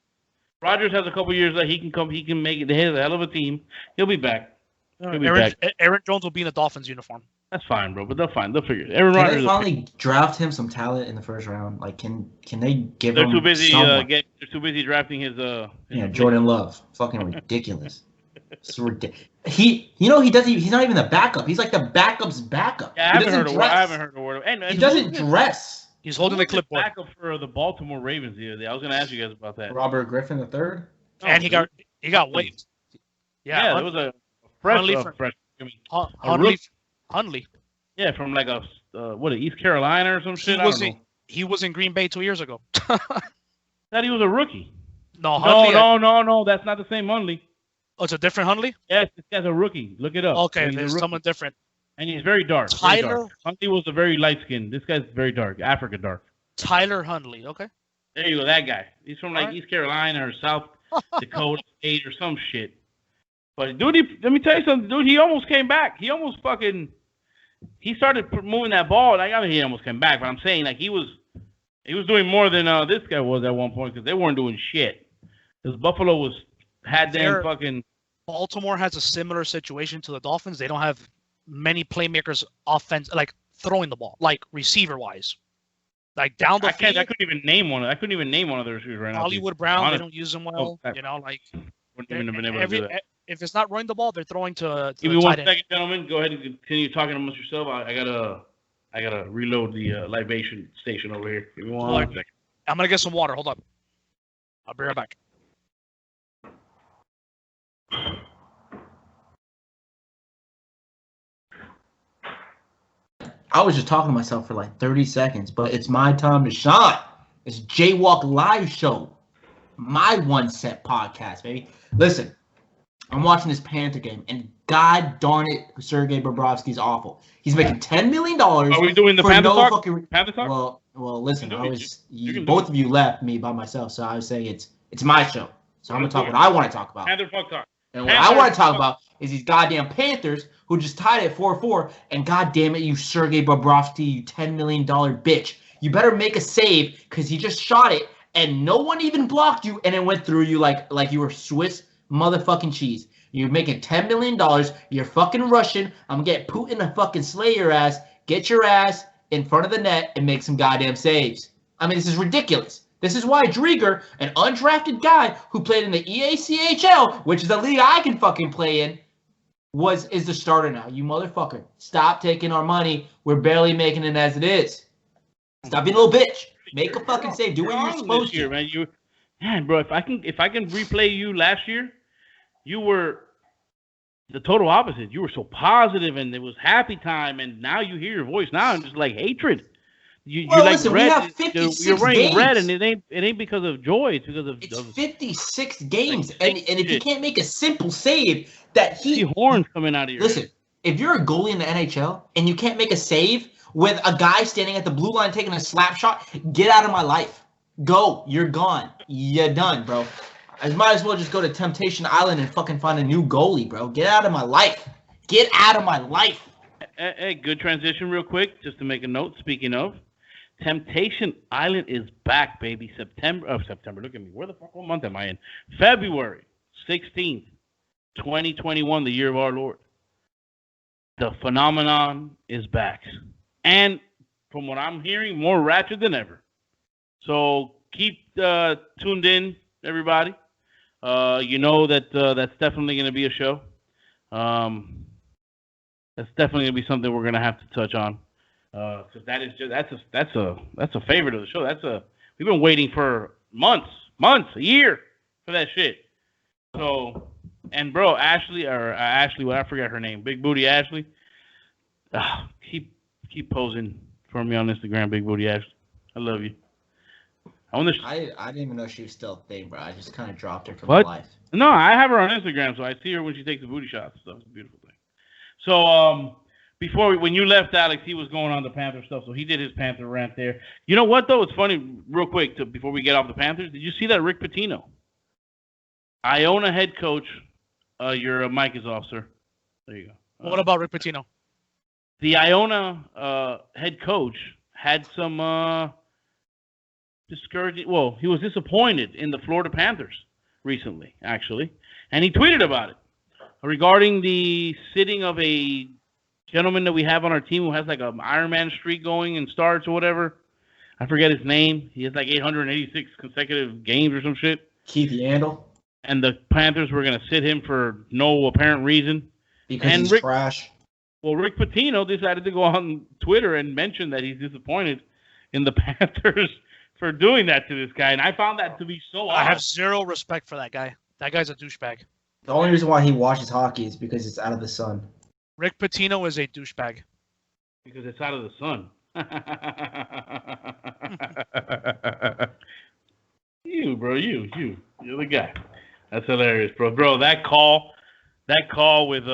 Rodgers has a couple years that he can make it. They have a hell of a team. He'll be back. Aaron Jones will be in the Dolphins uniform. That's fine, bro. But they'll figure it. Aaron Rodgers. Can they finally draft him some talent in the first round? Like, can they give him? They're too busy drafting his. Jordan Love. Fucking ridiculous. It's ridiculous. He's not even the backup. He's like the backup's backup. Yeah, I haven't heard a word. And he doesn't dress. He's holding the clipboard. Backup for the Baltimore Ravens the other day. I was going to ask you guys about that. Robert Griffin III. And he got waived. Yeah, there was a fresh. Hundley. Yeah, from like East Carolina or some shit. He was in Green Bay 2 years ago. Thought he was a rookie. No, that's not the same Hundley. Oh, it's a different Hundley? Yes, this guy's a rookie. Look it up. Okay, there's someone different. And he's very dark. Tyler Hundley was a very light skin. This guy's very dark, Africa dark. Tyler Hundley, okay. There you go, that guy. He's from East Carolina or South Dakota State or some shit. But dude, let me tell you something, dude. He almost came back. He started moving that ball. I mean, he almost came back, but I'm saying like he was doing more than this guy was at one point because they weren't doing shit. Because Buffalo had them fucking. Baltimore has a similar situation to the Dolphins. They don't have many playmakers like throwing the ball, like receiver wise. Like down the field. I couldn't even name one of the receivers right now. Hollywood Brown, they don't use them well. Wouldn't even have been able to do that. If it's not running the ball, they're throwing to Give me 1 second, gentlemen. Go ahead and continue talking amongst yourself. I gotta reload the libation station over here. Give me 1 second. I'm gonna get some water. Hold up. I'll be right back. I was just talking to myself for like 30 seconds, but it's my time to shine. It's Jaywalk Live Show. My 1 cent podcast, baby. Listen, I'm watching this Panther game, and god darn it, Sergei Bobrovsky's awful. He's making $10 million. Are we doing the Panther talk? Panther talk? Well, listen, both of you left me by myself, so I was saying it's my show. So I'm going to talk what I want to talk about. Panther talk. And what I want to talk about is these goddamn Panthers who just tied it 4-4. And goddamn it, you Sergei Bobrovsky, you $10 million bitch. You better make a save because he just shot it and no one even blocked you and it went through you like you were Swiss motherfucking cheese. You're making $10 million. You're fucking Russian. I'm going to get Putin to fucking slay your ass. Get your ass in front of the net and make some goddamn saves. I mean, this is ridiculous. This is why Drieger, an undrafted guy who played in the EACHL, which is a league I can fucking play in, is the starter now. You motherfucker. Stop taking our money. We're barely making it as it is. Stop being a little bitch. Make a fucking save. Do what you're supposed to. Man, bro, if I can replay you last year, you were the total opposite. You were so positive, and it was happy time, and now you hear your voice now and just like hatred. You're like listen, red. we have 56 you're wearing games. red, and it ain't because of joy. It's because of It's 56 games, like, and if you can't make a simple save, that see horns coming out of your listen. head. If you're a goalie in the NHL and you can't make a save with a guy standing at the blue line taking a slap shot, get out of my life. Go, you're gone. You're done, bro. I might as well just go to Temptation Island and fucking find a new goalie, bro. Get out of my life. Get out of my life. Hey, good transition real quick, just to make a note. Speaking of, Temptation Island is back, baby. September. Look at me. Where the fuck? What month am I in? February 16th, 2021, the year of our Lord. The phenomenon is back. And from what I'm hearing, more ratchet than ever. So keep tuned in, everybody. You know that that's definitely going to be a show. That's definitely going to be something we're going to have to touch on. Because that is just that's a favorite of the show. We've been waiting for months, a year for that shit. So, and bro, Ashley, well, I forgot her name, Big Booty Ashley. Keep posing for me on Instagram, Big Booty Ashley. I love you. I didn't even know she was still a thing, bro. I just kind of dropped her from What? life. No, I have her on Instagram, so I see her when she takes the booty shots and stuff. It's a beautiful thing. So, when you left, Alex, he was going on the Panther stuff, so he did his Panther rant there. You know what, though? It's funny, real quick, before we get off the Panthers. Did you see that Rick Pitino? Iona head coach. Your mic is off, sir. There you go. What about Rick Pitino? The Iona head coach had some discouraging. Well, he was disappointed in the Florida Panthers recently, actually, and he tweeted about it regarding the sitting of a gentleman that we have on our team who has like an Ironman streak going and starts or whatever. I forget his name. He has like 886 consecutive games or some shit. Keith Yandel. And the Panthers were going to sit him for no apparent reason. Because he's trash. Well, Rick Pitino decided to go on Twitter and mention that he's disappointed in the Panthers for doing that to this guy. And I found that to be so odd. I have zero respect for that guy. That guy's a douchebag. The only reason why he watches hockey is because it's out of the sun. Rick Pitino is a douchebag. Because it's out of the sun. You, bro, you're the guy. That's hilarious, bro. Bro, that call with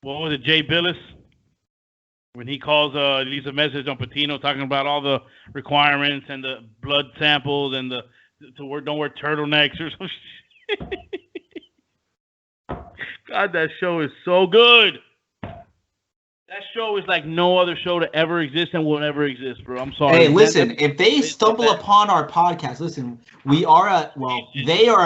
what was it, Jay Billis? When he calls, leaves a message on Patino talking about all the requirements and the blood samples and don't wear turtlenecks or some shit. God, that show is so good. That show is like no other show to ever exist and will never exist, bro. I'm sorry. Hey, listen, if they stumble upon our podcast, listen, they are a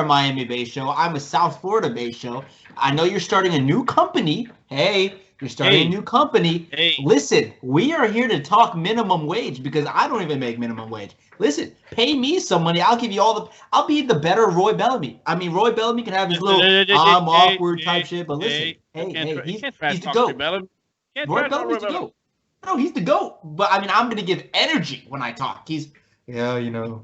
Miami-based show. I'm a South Florida-based show. I know you're starting a new company. Hey, you're starting a new company. Hey. Listen, we are here to talk minimum wage because I don't even make minimum wage. Listen, pay me some money. I'll give you I'll be the better Roy Bellamy. I mean, Roy Bellamy can have his little awkward type shit, but listen, he's the GOAT. Roy Bellamy's the GOAT. No, he's the GOAT. But I mean, I'm gonna give energy when I talk. Well,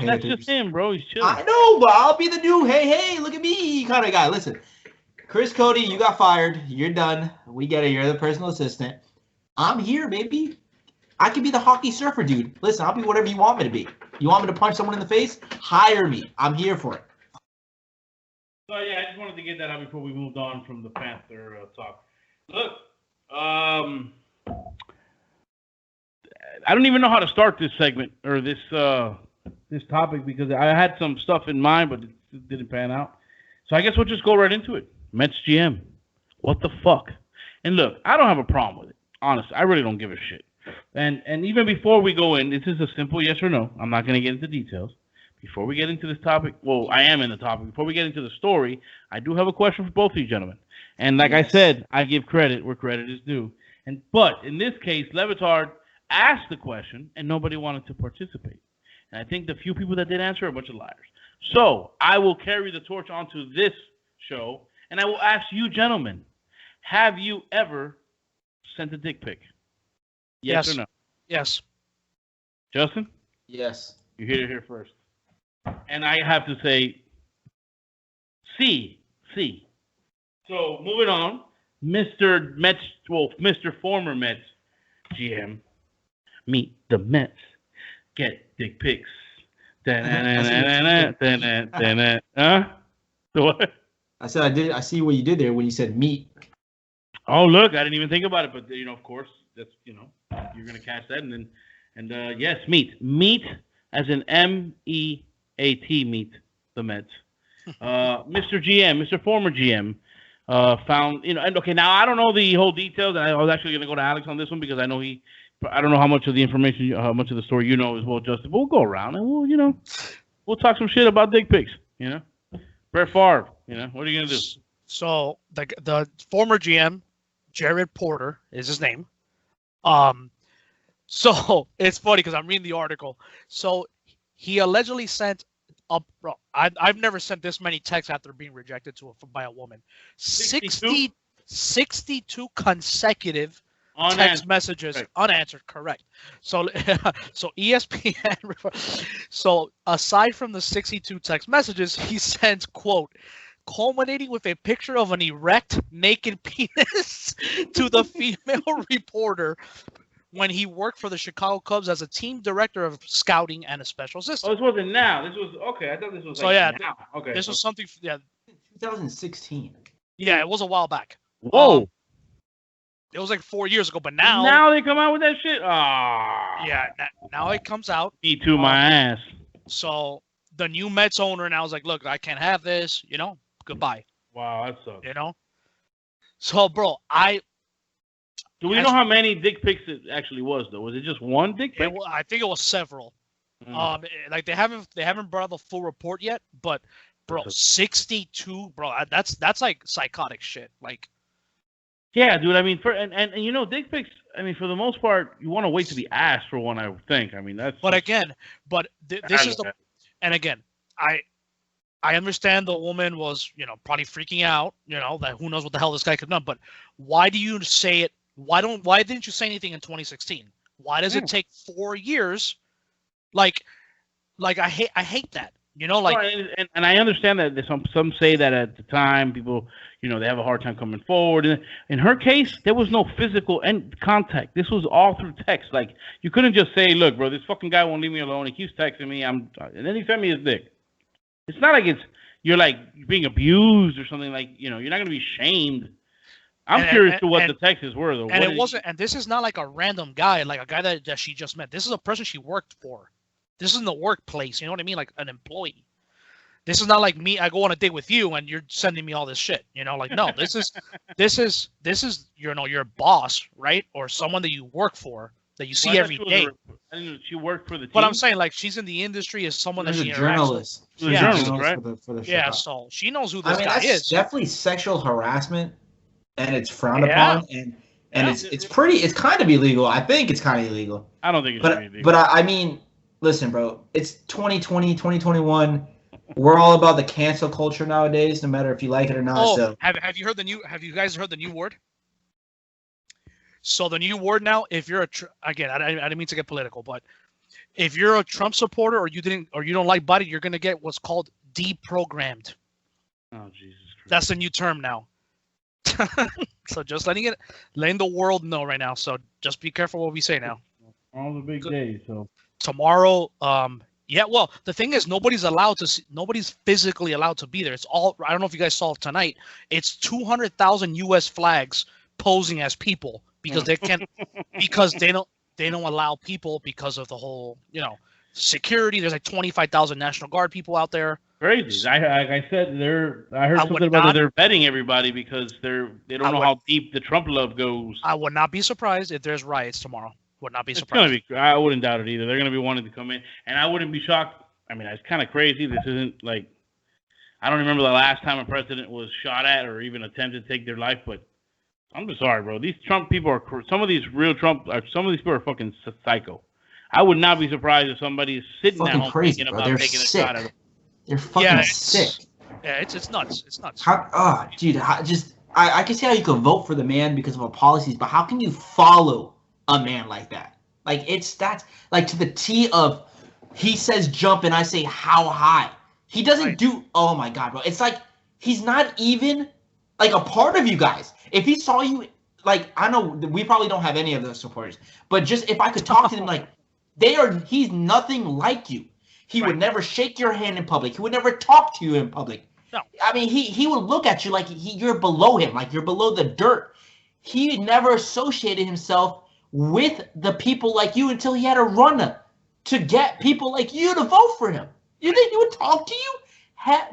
that's just him, bro. He's chilling. I know, but I'll be the new hey, look at me kind of guy. Listen, Chris Cody, you got fired. You're done. We get it. You're the personal assistant. I'm here, baby. I can be the hockey surfer, dude. Listen, I'll be whatever you want me to be. You want me to punch someone in the face? Hire me. I'm here for it. So yeah, I just wanted to get that out before we moved on from the Panther talk. Look. I don't even know how to start this segment or this topic because I had some stuff in mind, but it didn't pan out. So I guess we'll just go right into it. Mets GM. What the fuck? And look, I don't have a problem with it. Honestly, I really don't give a shit. And even before we go in, this is a simple yes or no. I'm not going to get into details. Before we get into this topic, well, I am in the topic. Before we get into the story, I do have a question for both of you gentlemen. And like I said, I give credit where credit is due. But in this case, Levitard asked the question, and nobody wanted to participate. And I think the few people that did answer are a bunch of liars. So I will carry the torch onto this show, and I will ask you gentlemen, have you ever sent a dick pic? Yes or no? Yes. Justin? Yes. You hear it here first. And I have to say, C. So moving on, Mr. Mets, Mr. Former Mets GM, meet the Mets, get dick pics. Huh? What? I said I see what you did there when you said meat. Oh, look, I didn't even think about it, but of course, that's you're gonna catch that, and yes, meet as in MEAT, meet the Mets. Mr. GM, Mr. Former GM, found and okay, now I don't know the whole details. I was actually gonna go to Alex on this one because I know I don't know how much of the information, how much of the story as well, Justin. But we'll go around and we'll talk some shit about dick pics. Brett Favre. What are you gonna do? So the former GM, Jared Porter is his name. So it's funny because I'm reading the article. So he allegedly sent up. Bro, I've never sent this many texts after being rejected by a woman. 62 consecutive text messages unanswered. Correct. So ESPN. So aside from the 62 text messages, he sends quote, culminating with a picture of an erect, naked penis to the female reporter when he worked for the Chicago Cubs as a team director of scouting and a special assistant. Oh, this wasn't now. This was okay. I thought this was now. Okay. This was something. Yeah. 2016. Yeah, it was a while back. Whoa. It was like 4 years ago, but now they come out with that shit. Ah. Yeah. Now it comes out. Me too, my ass. So the new Mets owner now is like, look, I can't have this. Goodbye. Wow, that sucks. So, bro, do we know how many dick pics it actually was, though? Was it just one dick pic? I think it was several. Like they haven't brought out the full report yet, but bro, 62, bro, that's like psychotic shit. Like, yeah, dude. I mean, dick pics. I mean, for the most part, you want to wait to be asked for one. I would think. I mean, that's. But again, this is the, and again, I understand the woman was, probably freaking out, that who knows what the hell this guy could have done. But why do you say it? Why didn't you say anything in 2016? Why does it take 4 years? Like I hate that. And I understand that some say that at the time people, they have a hard time coming forward. And in her case, there was no physical contact. This was all through text. Like you couldn't just say, "Look, bro, this fucking guy won't leave me alone. He keeps texting me. And then he sent me his dick." It's not like you're like being abused or something. Like you're not gonna be shamed. I'm curious to what the texts were though. And and this is not like a random guy, like a guy that she just met. This is a person she worked for. This is in the workplace. You know what I mean? Like an employee. This is not like me. I go on a date with you and you're sending me all this shit. Like no. This is your boss, right? Or someone that you work for that you see every day. I didn't know she worked for the team. But I'm saying like she's in the industry as someone that she interacts journalist. With. Yeah, journalist, right? For the yeah, so she knows who this guy that's is. Definitely sexual harassment, and it's frowned upon, and it's kind of illegal. I think it's kind of illegal. I don't think it's illegal. But I mean, listen, bro, it's 2020, 2021. We're all about the cancel culture nowadays, no matter if you like it or not. Oh, so have you guys heard the new word? So the new word now, if you're I didn't mean to get political, but if you're a Trump supporter or you don't like Biden, you're gonna get what's called deprogrammed. Oh Jesus Christ! That's the new term now. So just letting the world know right now. So just be careful what we say now. All the big days. So tomorrow, yeah. Well, the thing is, nobody's physically allowed to be there. It's all. I don't know if you guys saw it tonight. It's 200,000 U.S. flags posing as people because they can't because they don't allow people because of the whole security. There's like 25,000 National Guard people out there. Crazy. I said I heard something about they're vetting everybody because they don't know how deep the Trump love goes. I would not be surprised if there's riots tomorrow. Would not be surprised. I wouldn't doubt it either. They're going to be wanting to come in, and I wouldn't be shocked. I mean, it's kind of crazy. This isn't like I don't remember the last time a president was shot at or even attempted to take their life. But I'm just sorry, bro. These Trump people are some of these people are fucking psycho. I would not be surprised if somebody is sitting at home thinking about taking a shot at them. They're fucking sick. Yeah, it's nuts. It's nuts. Dude, I can see how you could vote for the man because of our policies, but how can you follow a man like that? Like that's like to the T of he says jump and I say how high. He doesn't do. Oh my god, bro! It's like he's not even like a part of you guys. If he saw you, like, I know we probably don't have any of those supporters, but just if I could talk to them, like, he's nothing like you. He would never shake your hand in public. He would never talk to you in public. No. I mean, he would look at you like you're below him, like you're below the dirt. He never associated himself with the people like you until he had a run to get people like you to vote for him. You think he would talk to you?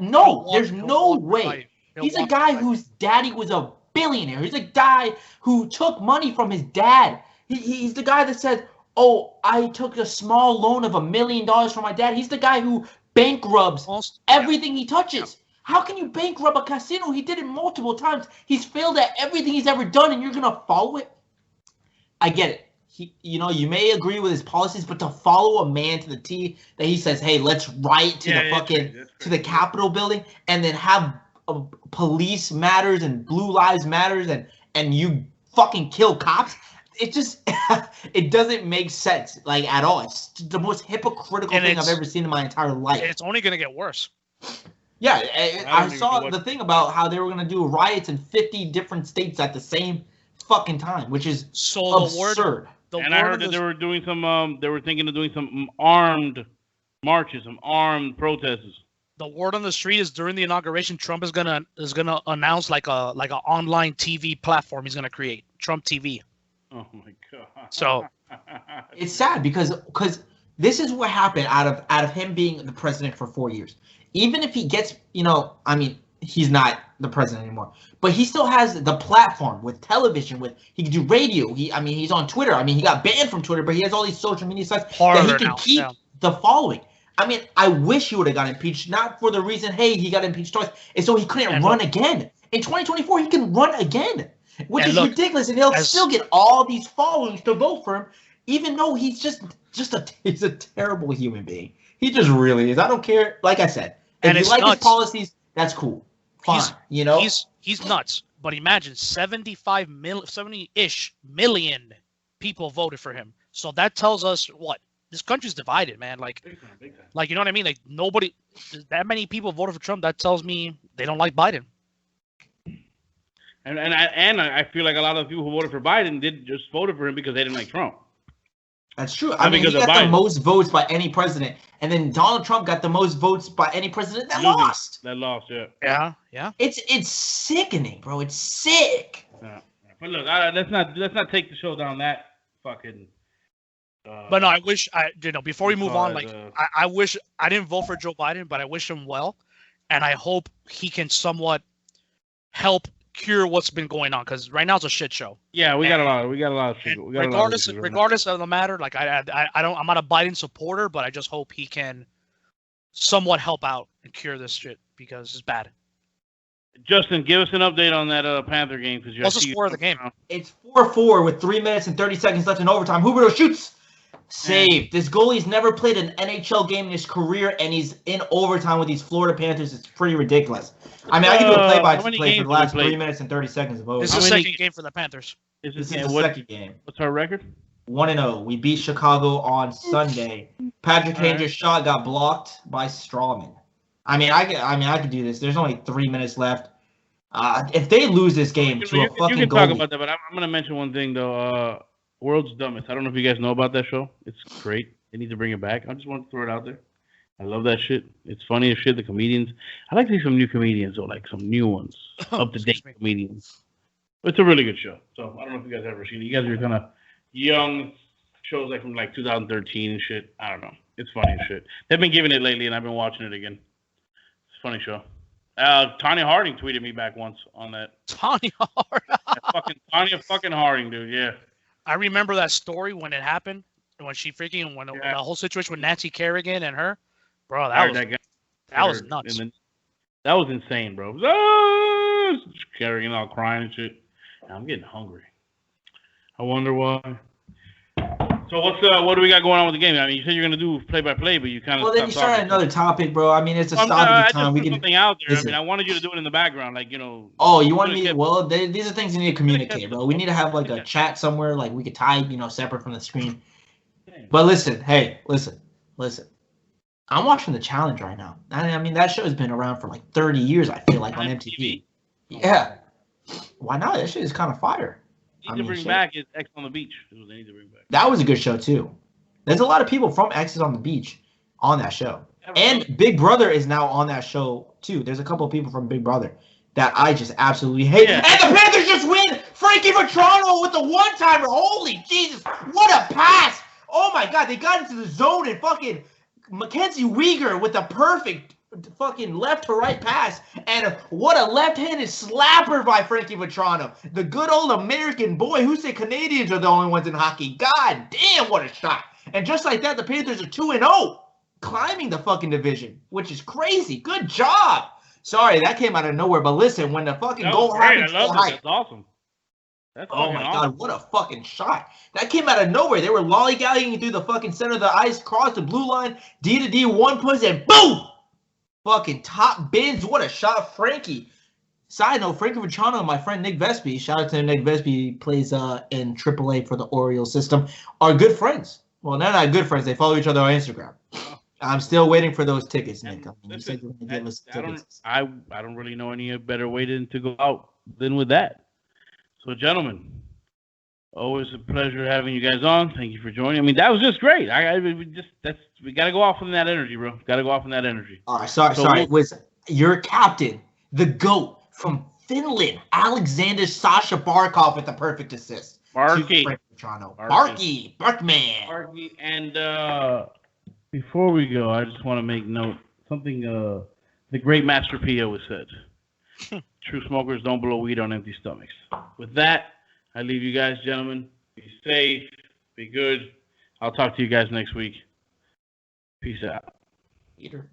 No, there's no way. He's a guy whose daddy was a billionaire. He's a guy who took money from his dad. He's the guy that said, oh, I took a small loan of $1 million from my dad. He's the guy who bankrupts everything he touches. How can you bankrupt a casino? He did it multiple times. He's failed at everything he's ever done, and you're going to follow it? I get it. You may agree with his policies, but to follow a man to the T that he says, hey, let's riot to to the Capitol building, and then have police matters and blue lives matters and you fucking kill cops. It just it doesn't make sense, like, at all. It's the most hypocritical thing I've ever seen in my entire life. It's only gonna get worse. Yeah, I saw the thing about how they were gonna do riots in 50 different states at the same fucking time, which is absurd. And I heard that they were doing some. They were thinking of doing some armed marches, some armed protests. The word on the street is during the inauguration, Trump is gonna announce like a online TV platform he's gonna create, Trump TV. Oh my god! So it's sad because this is what happened out of him being the president for 4 years. Even if he gets, I mean, he's not the president anymore, but he still has the platform with television. He can do radio. He's on Twitter. I mean, he got banned from Twitter, but he has all these social media sites that he can keep the following. I mean, I wish he would have got impeached, not for the reason, hey, he got impeached twice, and so he couldn't run again. In 2024, he can run again, which is ridiculous, and he'll still get all these followings to vote for him, even though he's he's a terrible human being. He just really is. I don't care. Like I said, if you like his policies, that's cool. Fine, He's nuts. But imagine 70-ish million people voted for him. So that tells us what? This country's divided, man. Like, big time. Like, you know what I mean? Like, that many people voted for Trump. That tells me they don't like Biden. And I feel like a lot of people who voted for Biden just voted for him because they didn't like Trump. That's true. I mean, he got the most votes by any president, and then Donald Trump got the most votes by any president that lost. That lost, yeah. Yeah. It's sickening, bro. It's sick. Yeah. But look, let's not take the show down that fucking. But no, I wish before we move on, like I wish I didn't vote for Joe Biden, but I wish him well, and I hope he can somewhat help cure what's been going on, because right now it's a shit show. Yeah, we got a lot of shit. Regardless of the matter, like I'm not a Biden supporter, but I just hope he can somewhat help out and cure this shit because it's bad. Justin, give us an update on that Panther game, because what's the score of the game? It's 4-4 with 3 minutes and 30 seconds left in overtime. Huberto shoots. Saved. This goalie's never played an NHL game in his career, and he's in overtime with these Florida Panthers. It's pretty ridiculous. I mean, I can do a play-by-play for the last 3 minutes and 30 seconds of overtime. This is the second game for the Panthers. This is the second game. What's our record? 1-0. We beat Chicago on Sunday. Patrick Kane's shot got blocked by Strawman. I could do this. There's only 3 minutes left. If they lose this game to a fucking goalie. You can talk about that, but I'm going to mention one thing, though. World's Dumbest. I don't know if you guys know about that show. It's great. They need to bring it back. I just want to throw it out there. I love that shit. It's funny as shit. The comedians. I like to see some new comedians, or like some new ones, up-to-date comedians. It's a really good show. So I don't know if you guys ever seen it. You guys are kind of young shows like from like 2013 and shit. I don't know. It's funny as shit. They've been giving it lately, and I've been watching it again. It's a funny show. Tanya Harding tweeted me back once on that. Tanya Harding. Tanya fucking Harding, dude. Yeah. I remember that story when it happened, when the whole situation with Nancy Kerrigan and her, bro. That was nuts. That was insane, bro. Kerrigan all crying and shit. I'm getting hungry. I wonder why. So what do we got going on with the game? I mean, you said you're gonna do play-by-play, but you kind of. Well, then you started another topic, bro. I mean, it's a stopping time. We can something out there. Listen. I mean, I wanted you to do it in the background, like Oh, you want me? Well, these are things you need to communicate, bro. We need to have like a chat somewhere, like we could type, separate from the screen. But listen. I'm watching The Challenge right now. I mean, that show has been around for like 30 years. I feel like on MTV. Yeah. Why not? That shit is kind of fire. Need to bring back is X on the Beach. Is what they need to bring back. That was a good show too. There's a lot of people from X's on the Beach on that show, and Big Brother is now on that show too. There's a couple of people from Big Brother that I just absolutely hate. Yeah. And the Panthers just win. Frankie Vetrano with the one-timer. Holy Jesus! What a pass! Oh my God! They got into the zone and fucking Mackenzie Weegar with the perfect fucking left to right pass, and what a left-handed slapper by Frankie Vetrano, the good old American boy. Who said Canadians are the only ones in hockey? God damn, what a shot! And just like that, the Panthers are 2-0, climbing the fucking division, which is crazy. Good job. Sorry, that came out of nowhere, but listen, when the fucking goal happens, I love it. That's awesome. That's oh my God, what a fucking shot. That came out of nowhere. They were lollygagging through the fucking center of the ice, cross the blue line, D to D, one push, and boom! Fucking top bins. What a shot, Frankie. Side note, Frankie Vetrano and my friend Nick Vespi, shout out to Nick Vespi, plays in AAA for the Orioles system, are good friends. Well, they're not good friends. They follow each other on Instagram. I'm still waiting for those tickets, Nick. I don't really know any better way to go out than with that. So, gentlemen, always a pleasure having you guys on. Thank you for joining. I mean, that was just great. We got to go off on that energy, bro. Got to go off on that energy. All right, sorry. It was your captain, the GOAT from Finland, Alexander Sasha Barkov with the perfect assist. Barky, Barkman. Barky, and before we go, I just want to make note something. The great Master P always said, "True smokers don't blow weed on empty stomachs." With that, I leave you guys, gentlemen. Be safe. Be good. I'll talk to you guys next week. Peace out. Peter.